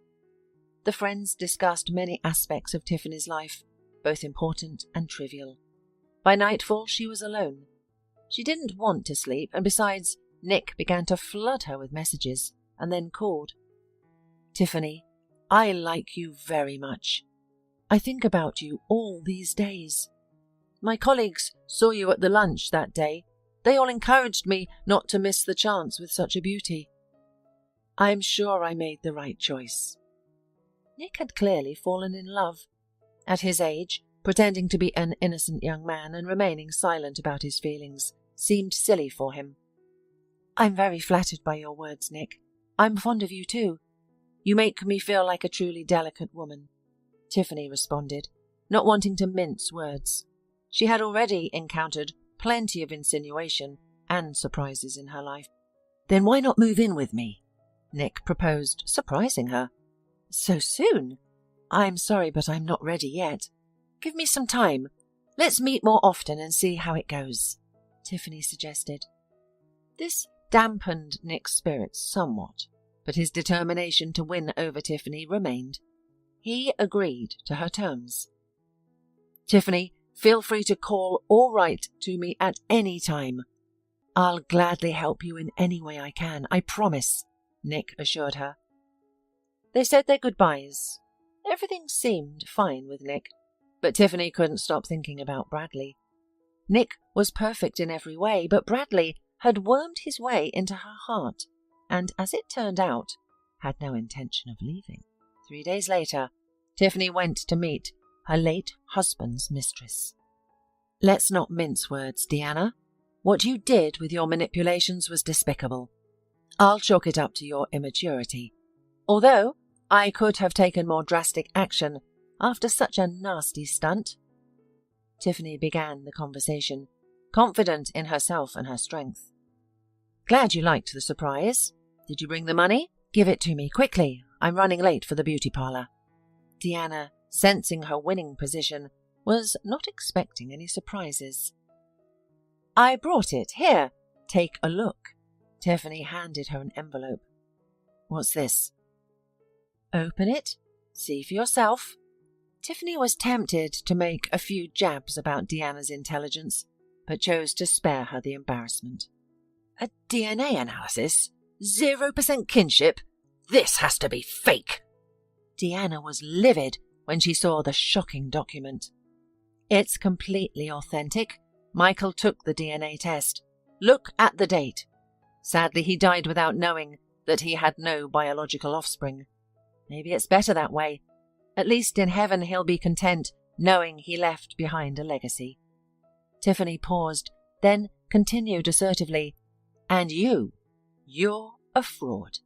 The friends discussed many aspects of Tiffany's life, both important and trivial. By nightfall, she was alone. She didn't want to sleep, and besides, Nick began to flood her with messages, and then called. "Tiffany, I like you very much. I think about you all these days. My colleagues saw you at the lunch that day. They all encouraged me not to miss the chance with such a beauty. I'm sure I made the right choice." Nick had clearly fallen in love. At his age, pretending to be an innocent young man and remaining silent about his feelings seemed silly for him. "I'm very flattered by your words, Nick. I'm fond of you too. You make me feel like a truly delicate woman," Tiffany responded, not wanting to mince words. She had already encountered plenty of insinuation and surprises in her life. "Then why not move in with me?" Nick proposed, surprising her. "So soon? I'm sorry, but I'm not ready yet. Give me some time. Let's meet more often and see how it goes," Tiffany suggested. This dampened Nick's spirits somewhat, but his determination to win over Tiffany remained. He agreed to her terms. "Tiffany, feel free to call or write to me at any time. I'll gladly help you in any way I can, I promise," Nick assured her. They said their goodbyes. Everything seemed fine with Nick, but Tiffany couldn't stop thinking about Bradley. Nick was perfect in every way, but Bradley had wormed his way into her heart, and as it turned out, had no intention of leaving. 3 days later, Tiffany went to meet her late husband's mistress. "Let's not mince words, Deanna. What you did with your manipulations was despicable. I'll chalk it up to your immaturity. Although I could have taken more drastic action after such a nasty stunt." Tiffany began the conversation, confident in herself and her strength. "Glad you liked the surprise. Did you bring the money? Give it to me, quickly. I'm running late for the beauty parlor." Deanna, sensing her winning position, was not expecting any surprises. "I brought it. Here, take a look." Tiffany handed her an envelope. "What's this?" "Open it. See for yourself." Tiffany was tempted to make a few jabs about Deanna's intelligence, but chose to spare her the embarrassment. "A DNA analysis? 0% kinship? This has to be fake." Deanna was livid when she saw the shocking document. "It's completely authentic. Michael took the DNA test. Look at the date. Sadly, he died without knowing that he had no biological offspring. Maybe it's better that way. At least in heaven he'll be content knowing he left behind a legacy." Tiffany paused, then continued assertively, "And you're a fraud.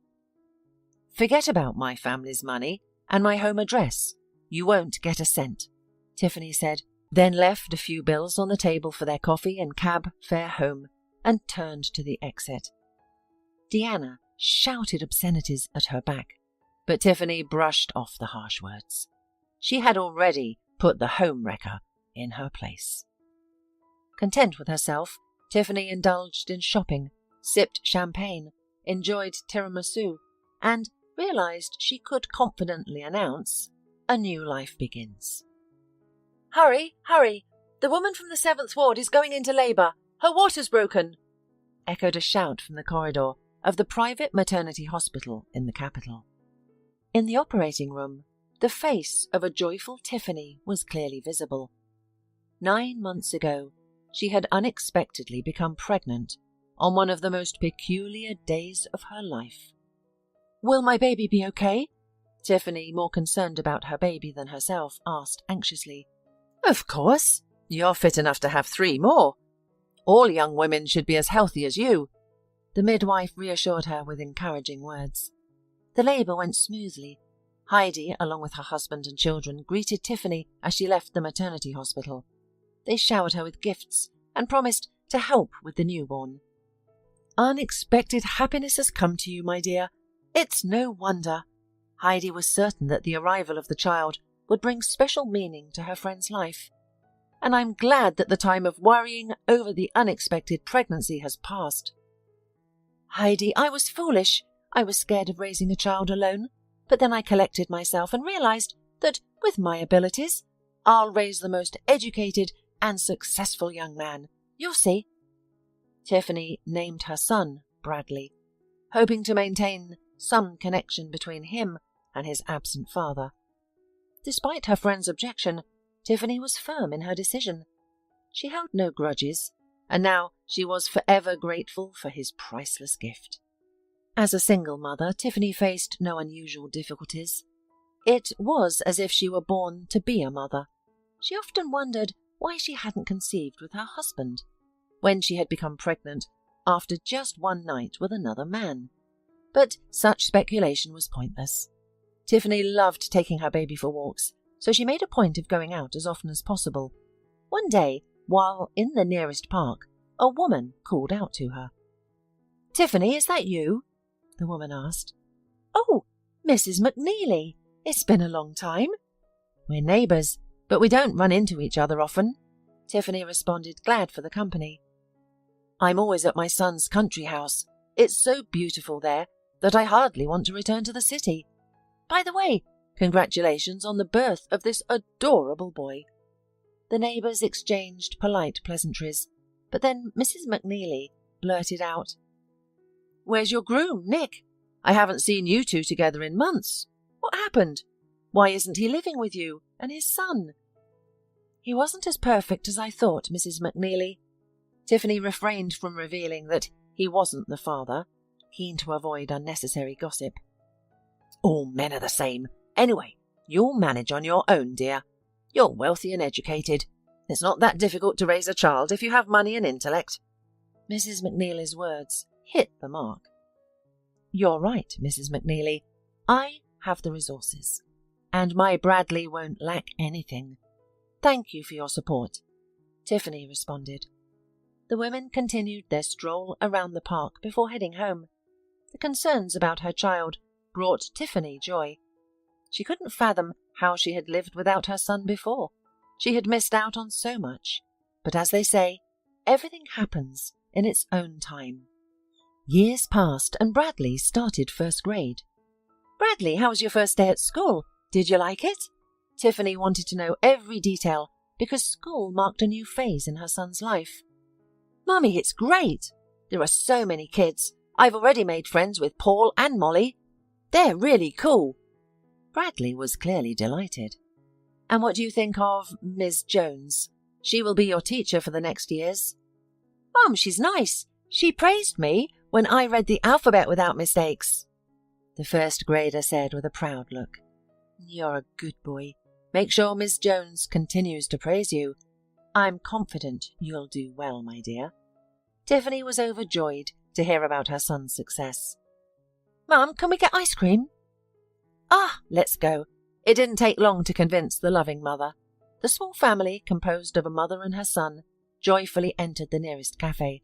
Forget about my family's money and my home address. You won't get a cent," Tiffany said, then left a few bills on the table for their coffee and cab fare home, and turned to the exit. Deanna shouted obscenities at her back, but Tiffany brushed off the harsh words. She had already put the home wrecker in her place. Content with herself, Tiffany indulged in shopping, sipped champagne, enjoyed tiramisu, and realized she could confidently announce, "A new life begins." "Hurry, hurry! The woman from the 7th ward is going into labour. Her water's broken." echoed a shout from the corridor of the private maternity hospital in the capital. In the operating room, the face of a joyful Tiffany was clearly visible. 9 months ago, she had unexpectedly become pregnant on one of the most peculiar days of her life. "Will my baby be okay?" Tiffany, more concerned about her baby than herself, asked anxiously. "Of course. You're fit enough to have 3 more. All young women should be as healthy as you," the midwife reassured her with encouraging words. The labour went smoothly. Heidi, along with her husband and children, greeted Tiffany as she left the maternity hospital. They showered her with gifts and promised to help with the newborn. "Unexpected happiness has come to you, my dear. It's no wonder." Heidi was certain that the arrival of the child would bring special meaning to her friend's life. "And I'm glad that the time of worrying over the unexpected pregnancy has passed." "Heidi, I was foolish. I was scared of raising a child alone, but then I collected myself and realized that, with my abilities, I'll raise the most educated and successful young man. You'll see." Tiffany named her son Bradley, hoping to maintain some connection between him and his absent father. Despite her friend's objection, Tiffany was firm in her decision. She held no grudges, and now she was forever grateful for his priceless gift. As a single mother, Tiffany faced no unusual difficulties. It was as if she were born to be a mother. She often wondered why she hadn't conceived with her husband, when she had become pregnant after just one night with another man. But such speculation was pointless. Tiffany loved taking her baby for walks, so she made a point of going out as often as possible. One day, while in the nearest park, a woman called out to her. "Tiffany, is that you?" the woman asked. "Oh, Mrs. McNeely. It's been a long time." "We're neighbours, but we don't run into each other often," Tiffany responded, glad for the company. "I'm always at my son's country house. It's so beautiful there that I hardly want to return to the city. By the way, congratulations on the birth of this adorable boy." The neighbours exchanged polite pleasantries, but then Mrs. McNeely blurted out, "Where's your groom, Nick? I haven't seen you two together in months. What happened? Why isn't he living with you and his son?" "He wasn't as perfect as I thought, Mrs. McNeely." Tiffany refrained from revealing that he wasn't the father, keen to avoid unnecessary gossip. "All men are the same. Anyway, you'll manage on your own, dear. You're wealthy and educated. It's not that difficult to raise a child if you have money and intellect." Mrs. McNeely's words hit the mark. "You're right, Mrs. McNeely. I have the resources, and my Bradley won't lack anything. Thank you for your support," Tiffany responded. The women continued their stroll around the park before heading home. The concerns about her child brought Tiffany joy. She couldn't fathom how she had lived without her son before. She had missed out on so much. But as they say, everything happens in its own time. Years passed and Bradley started first grade. "Bradley, how was your first day at school? Did you like it?" Tiffany wanted to know every detail because school marked a new phase in her son's life. "Mummy, it's great. There are so many kids. I've already made friends with Paul and Molly. They're really cool." Bradley was clearly delighted. "And what do you think of Ms. Jones? She will be your teacher for the next years." "Mum, she's nice. She praised me when I read the alphabet without mistakes," the first grader said with a proud look. "You're a good boy. Make sure Miss Jones continues to praise you. I'm confident you'll do well, my dear." Tiffany was overjoyed to hear about her son's success. "Mum, can we get ice cream?" "Ah, let's go." It didn't take long to convince the loving mother. The small family, composed of a mother and her son, joyfully entered the nearest cafe.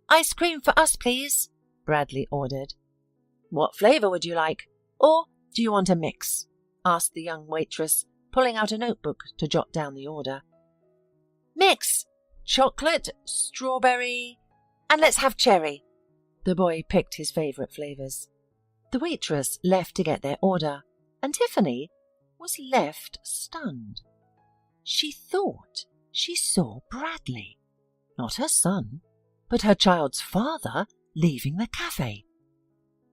"Ice cream for us, please," Bradley ordered. "What flavour would you like? Or do you want a mix?" asked the young waitress, pulling out a notebook to jot down the order. "Mix. Chocolate, strawberry, and let's have cherry." The boy picked his favourite flavours. The waitress left to get their order, and Tiffany was left stunned. She thought she saw Bradley, not her son, But her child's father leaving the cafe.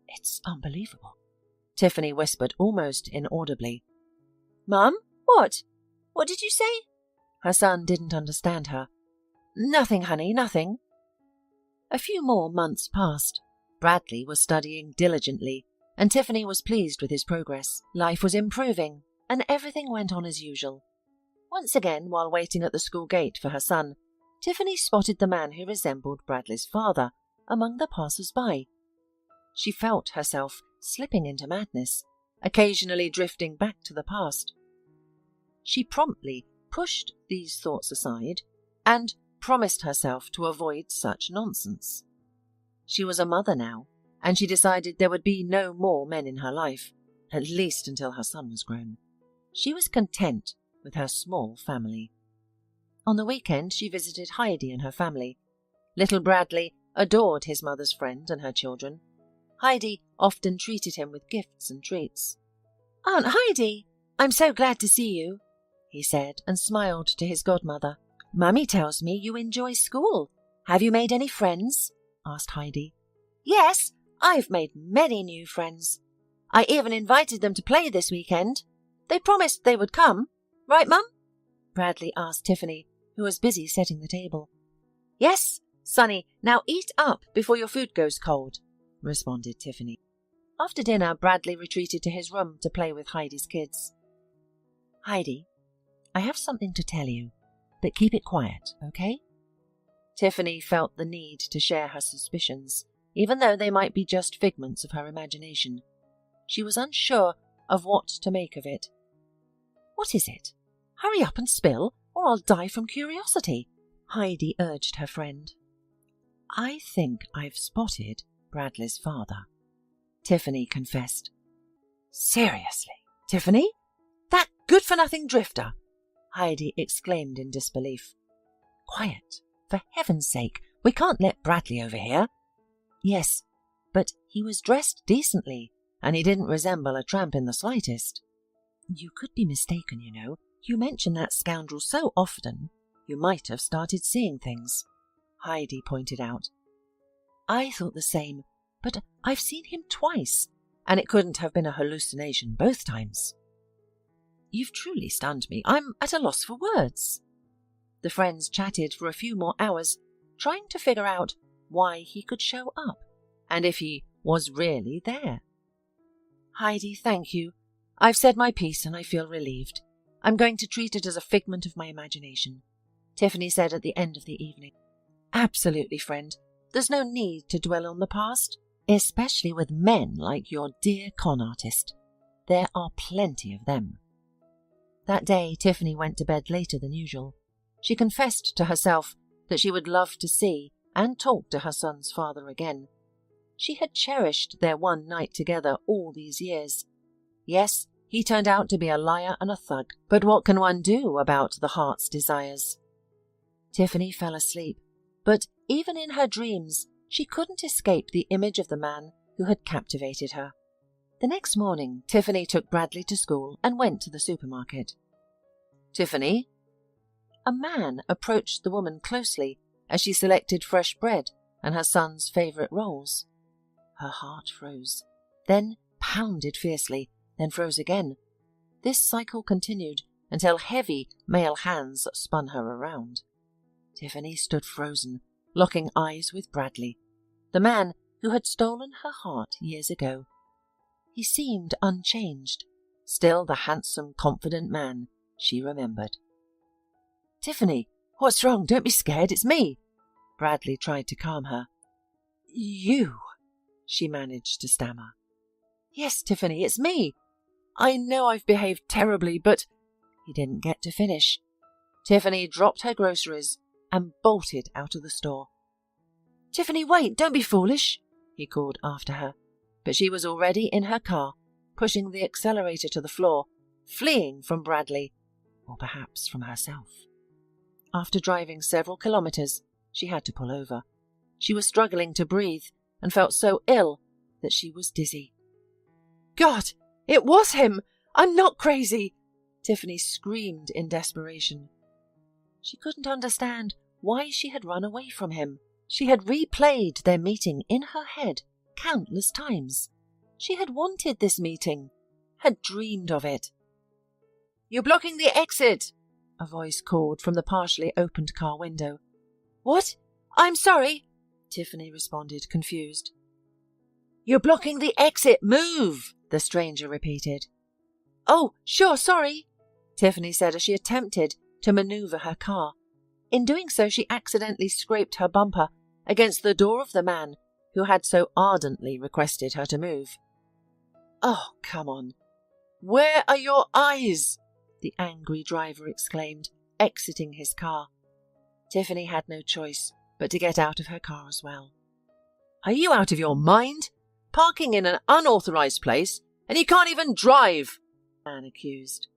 It's unbelievable. Tiffany whispered almost inaudibly. Mum, what? What did you say? Her son didn't understand her. Nothing, honey, nothing. A few more months passed. Bradley was studying diligently, and Tiffany was pleased with his progress. Life was improving, and everything went on as usual. Once again, while waiting at the school gate for her son, Tiffany spotted the man who resembled Bradley's father among the passers-by. She felt herself slipping into madness, occasionally drifting back to the past. She promptly pushed these thoughts aside and promised herself to avoid such nonsense. She was a mother now, and she decided there would be no more men in her life, at least until her son was grown. She was content with her small family. On the weekend, she visited Heidi and her family. Little Bradley adored his mother's friend and her children. Heidi often treated him with gifts and treats. Aunt Heidi, I'm so glad to see you, he said, and smiled to his godmother. Mummy tells me you enjoy school. Have you made any friends? Asked Heidi. Yes, I've made many new friends. I even invited them to play this weekend. They promised they would come. Right, Mum? Bradley asked Tiffany, who was busy setting the table. Yes, Sonny, now eat up before your food goes cold, responded Tiffany. After dinner, Bradley retreated to his room to play with Heidi's kids. Heidi, I have something to tell you, but keep it quiet, okay? Tiffany felt the need to share her suspicions, even though they might be just figments of her imagination. She was unsure of what to make of it. What is it? Hurry up and spill, or I'll die from curiosity, Heidi urged her friend. I think I've spotted Bradley's father, Tiffany confessed. Seriously, Tiffany? That good-for-nothing drifter? Heidi exclaimed in disbelief. Quiet, for heaven's sake, we can't let Bradley over here. Yes, but he was dressed decently, and he didn't resemble a tramp in the slightest. You could be mistaken, you know. You mention that scoundrel so often, you might have started seeing things, Heidi pointed out. I thought the same, but I've seen him twice, and it couldn't have been a hallucination both times. You've truly stunned me. I'm at a loss for words. The friends chatted for a few more hours, trying to figure out why he could show up, and if he was really there. Heidi, thank you. I've said my piece and I feel relieved. I'm going to treat it as a figment of my imagination, Tiffany said at the end of the evening. Absolutely, friend. There's no need to dwell on the past, especially with men like your dear con artist. There are plenty of them. That day, Tiffany went to bed later than usual. She confessed to herself that she would love to see and talk to her son's father again. She had cherished their one night together all these years. Yes, he turned out to be a liar and a thug, but what can one do about the heart's desires? Tiffany fell asleep, but even in her dreams, she couldn't escape the image of the man who had captivated her. The next morning, Tiffany took Bradley to school and went to the supermarket. Tiffany? A man approached the woman closely as she selected fresh bread and her son's favourite rolls. Her heart froze, then pounded fiercely, then froze again. This cycle continued until heavy male hands spun her around. Tiffany stood frozen, locking eyes with Bradley, the man who had stolen her heart years ago. He seemed unchanged, still the handsome, confident man she remembered. Tiffany, what's wrong? Don't be scared, it's me. Bradley tried to calm her. You, she managed to stammer. Yes, Tiffany, it's me. I know I've behaved terribly, but... He didn't get to finish. Tiffany dropped her groceries and bolted out of the store. Tiffany, wait, don't be foolish, he called after her, but she was already in her car, pushing the accelerator to the floor, fleeing from Bradley, or perhaps from herself. After driving several kilometers, she had to pull over. She was struggling to breathe and felt so ill that she was dizzy. God, it was him! I'm not crazy! Tiffany screamed in desperation. She couldn't understand why she had run away from him. She had replayed their meeting in her head countless times. She had wanted this meeting, had dreamed of it. "You're blocking the exit," a voice called from the partially opened car window. "What? I'm sorry," Tiffany responded, confused. "You're blocking the exit. Move," the stranger repeated. "Oh, sure, sorry," Tiffany said as she attempted to maneuver her car. In doing so, she accidentally scraped her bumper against the door of the man who had so ardently requested her to move. "Oh, come on. Where are your eyes?" the angry driver exclaimed, exiting his car. Tiffany had no choice but to get out of her car as well. "Are you out of your mind? Parking in an unauthorized place, and you can't even drive," the man accused.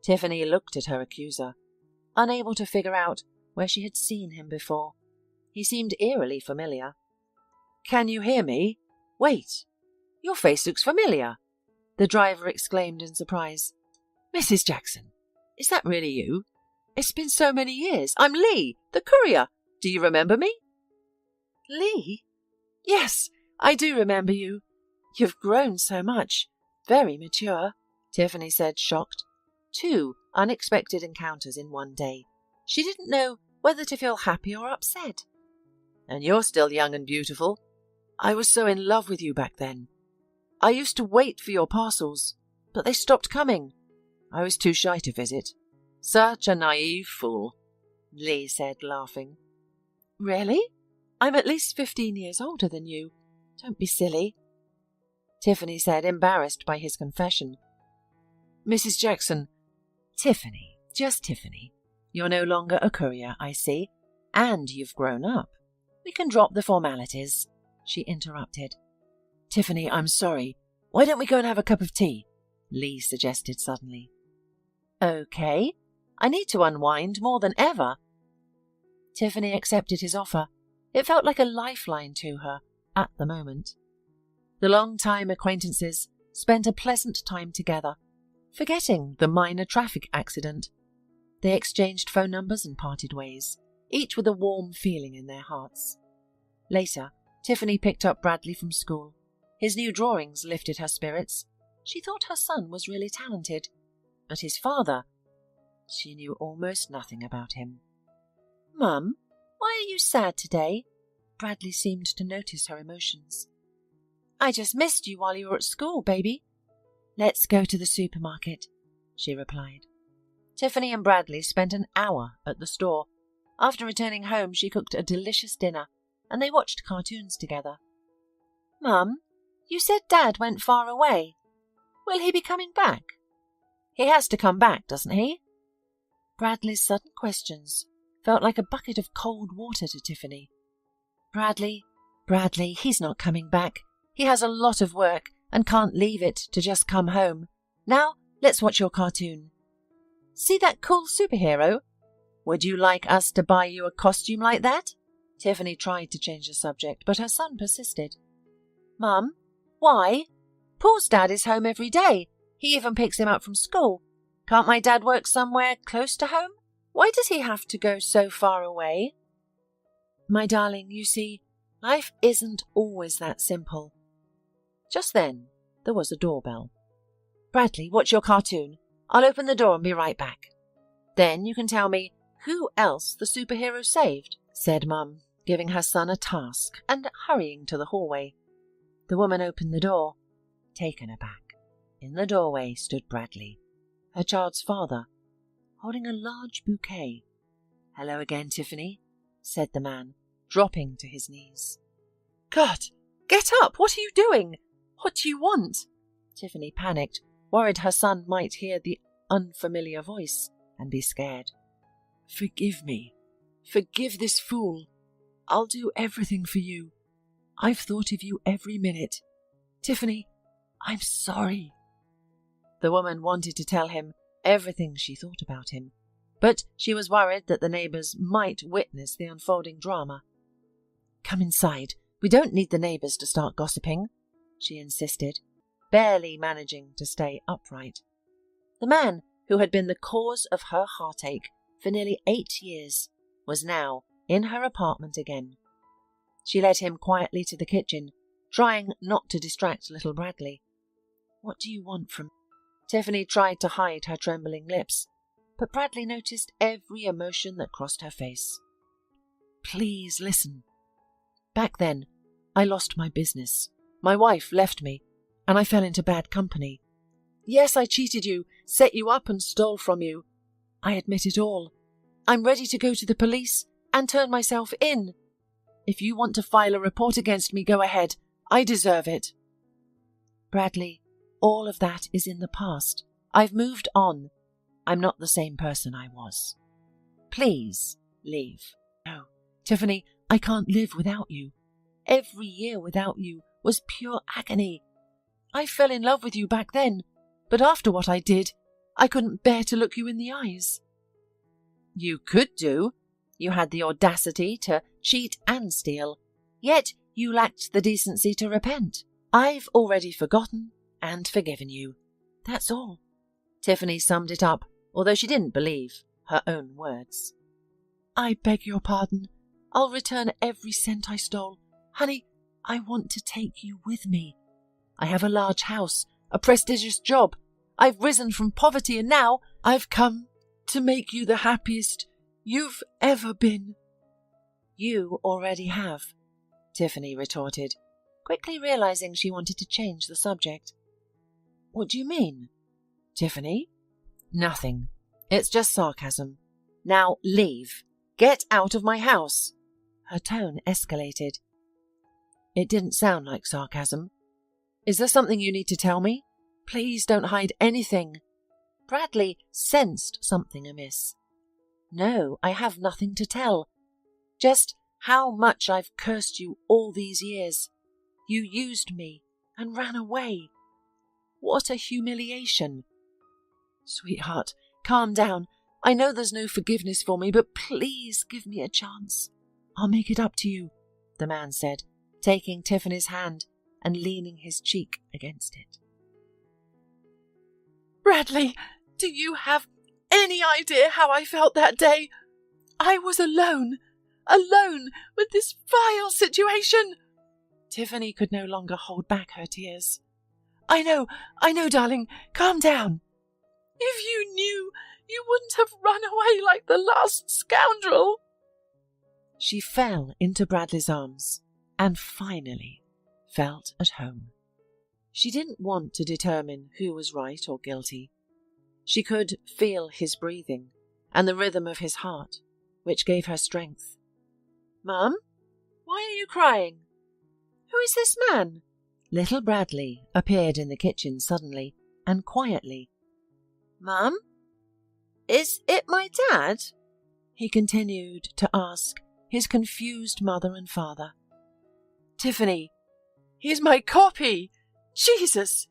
Tiffany looked at her accuser, unable to figure out where she had seen him before. He seemed eerily familiar. "Can you hear me? Wait, your face looks familiar," the driver exclaimed in surprise. "Mrs. Jackson, is that really you? It's been so many years. I'm Lee, the courier. Do you remember me?" "Lee? Yes, I do remember you. You've grown so much. Very mature," Tiffany said, shocked. 2 unexpected encounters in one day. She didn't know whether to feel happy or upset. "And you're still young and beautiful. I was so in love with you back then. I used to wait for your parcels, but they stopped coming. I was too shy to visit. Such a naive fool," Lee said, laughing. "Really? I'm at least 15 years older than you. Don't be silly," Tiffany said, embarrassed by his confession. "Mrs. Jackson." "Tiffany, just Tiffany. You're no longer a courier, I see, and you've grown up. We can drop the formalities," she interrupted. "Tiffany, I'm sorry. Why don't we go and have a cup of tea?" Lee suggested suddenly. "Okay. I need to unwind more than ever." Tiffany accepted his offer. It felt like a lifeline to her at the moment. The long-time acquaintances spent a pleasant time together, forgetting the minor traffic accident. They exchanged phone numbers and parted ways, each with a warm feeling in their hearts. Later, Tiffany picked up Bradley from school. His new drawings lifted her spirits. She thought her son was really talented, but his father, she knew almost nothing about him. "Mum, why are you sad today?" Bradley seemed to notice her emotions. "I just missed you while you were at school, baby." "Let's go to the supermarket," she replied. Tiffany and Bradley spent an hour at the store. After returning home, she cooked a delicious dinner, and they watched cartoons together. "Mum, you said Dad went far away. Will he be coming back?" "He has to come back, doesn't he?" Bradley's sudden questions felt like a bucket of cold water to Tiffany. Bradley, he's not coming back. He has a lot of work and can't leave it to just come home. Now, let's watch your cartoon." "See that cool superhero? Would you like us to buy you a costume like that?" Tiffany tried to change the subject, but her son persisted. "Mum, why? Paul's dad is home every day. He even picks him up from school. Can't my dad work somewhere close to home? Why does he have to go so far away?" "My darling, you see, life isn't always that simple." Just then, there was a doorbell. "Bradley, watch your cartoon. I'll open the door and be right back. Then you can tell me who else the superhero saved," said Mum, giving her son a task and hurrying to the hallway. The woman opened the door, taken aback. In the doorway stood Bradley, her child's father, holding a large bouquet. "Hello again, Tiffany," said the man, dropping to his knees. "God, get up! What are you doing? What do you want?" Tiffany panicked, worried her son might hear the unfamiliar voice and be scared. "Forgive me. Forgive this fool. I'll do everything for you. I've thought of you every minute. Tiffany, I'm sorry." The woman wanted to tell him everything she thought about him, but she was worried that the neighbours might witness the unfolding drama. "Come inside. We don't need the neighbours to start gossiping," she insisted, barely managing to stay upright. The man who had been the cause of her heartache for nearly 8 years was now in her apartment again. She led him quietly to the kitchen, trying not to distract little Bradley. "What do you want from me?" Tiffany tried to hide her trembling lips, but Bradley noticed every emotion that crossed her face. "Please listen. Back then, I lost my business. My wife left me, and I fell into bad company. Yes, I cheated you, set you up and stole from you. I admit it all. I'm ready to go to the police and turn myself in. If you want to file a report against me, go ahead. I deserve it." "Bradley, all of that is in the past. I've moved on. I'm not the same person I was. Please, leave." "No, Tiffany, I can't live without you. Every year without you was pure agony. I fell in love with you back then, but after what I did, I couldn't bear to look you in the eyes." "You could do. You had the audacity to cheat and steal, yet you lacked the decency to repent. I've already forgotten and forgiven you. That's all." Tiffany summed it up, although she didn't believe her own words. "I beg your pardon. I'll return every cent I stole. Honey, I want to take you with me. I have a large house, a prestigious job. I've risen from poverty, and now I've come to make you the happiest you've ever been." "You already have," Tiffany retorted, quickly realizing she wanted to change the subject. "What do you mean?" "Tiffany?" "Nothing. It's just sarcasm. Now leave. Get out of my house." Her tone escalated. "It didn't sound like sarcasm. Is there something you need to tell me? Please don't hide anything." Bradley sensed something amiss. "No, I have nothing to tell. Just how much I've cursed you all these years. You used me and ran away. What a humiliation." "Sweetheart, calm down. I know there's no forgiveness for me, but please give me a chance. I'll make it up to you," the man said, taking Tiffany's hand and leaning his cheek against it. "Bradley, do you have any idea how I felt that day? I was alone with this vile situation." Tiffany could no longer hold back her tears. I know, darling. Calm down. If you knew, you wouldn't have run away like the last scoundrel." She fell into Bradley's arms and finally felt at home. She didn't want to determine who was right or guilty. She could feel his breathing and the rhythm of his heart, which gave her strength. "Mum, why are you crying? Who is this man?" Little Bradley appeared in the kitchen suddenly and quietly. "Mum, is it my dad?" he continued to ask his confused mother and father. "Tiffany, he's my copy. Jesus!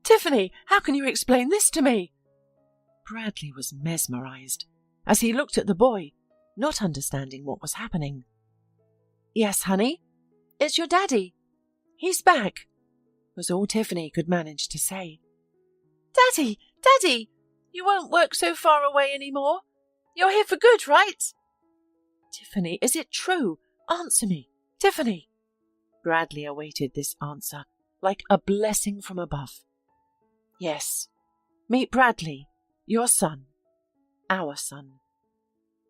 Tiffany, how can you explain this to me?" Bradley was mesmerized as he looked at the boy, not understanding what was happening. "Yes, honey, it's your daddy. He's back," was all Tiffany could manage to say. Daddy, you won't work so far away anymore. You're here for good, right?" "Tiffany, is it true? Answer me, Tiffany." Bradley awaited this answer like a blessing from above. "Yes, meet Bradley, your son, our son."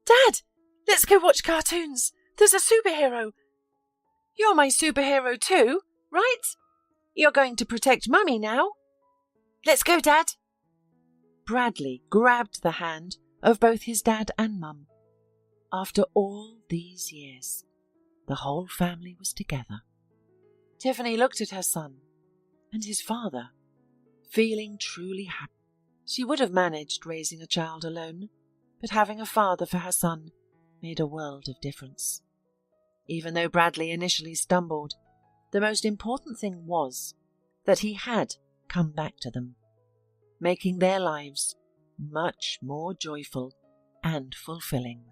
"Dad, let's go watch cartoons. There's a superhero. You're my superhero too, right? You're going to protect Mummy now. Let's go, Dad." Bradley grabbed the hand of both his dad and Mum. After all these years, the whole family was together. Tiffany looked at her son and his father, feeling truly happy. She would have managed raising a child alone, but having a father for her son made a world of difference. Even though Bradley initially stumbled, the most important thing was that he had come back to them, making their lives much more joyful and fulfilling.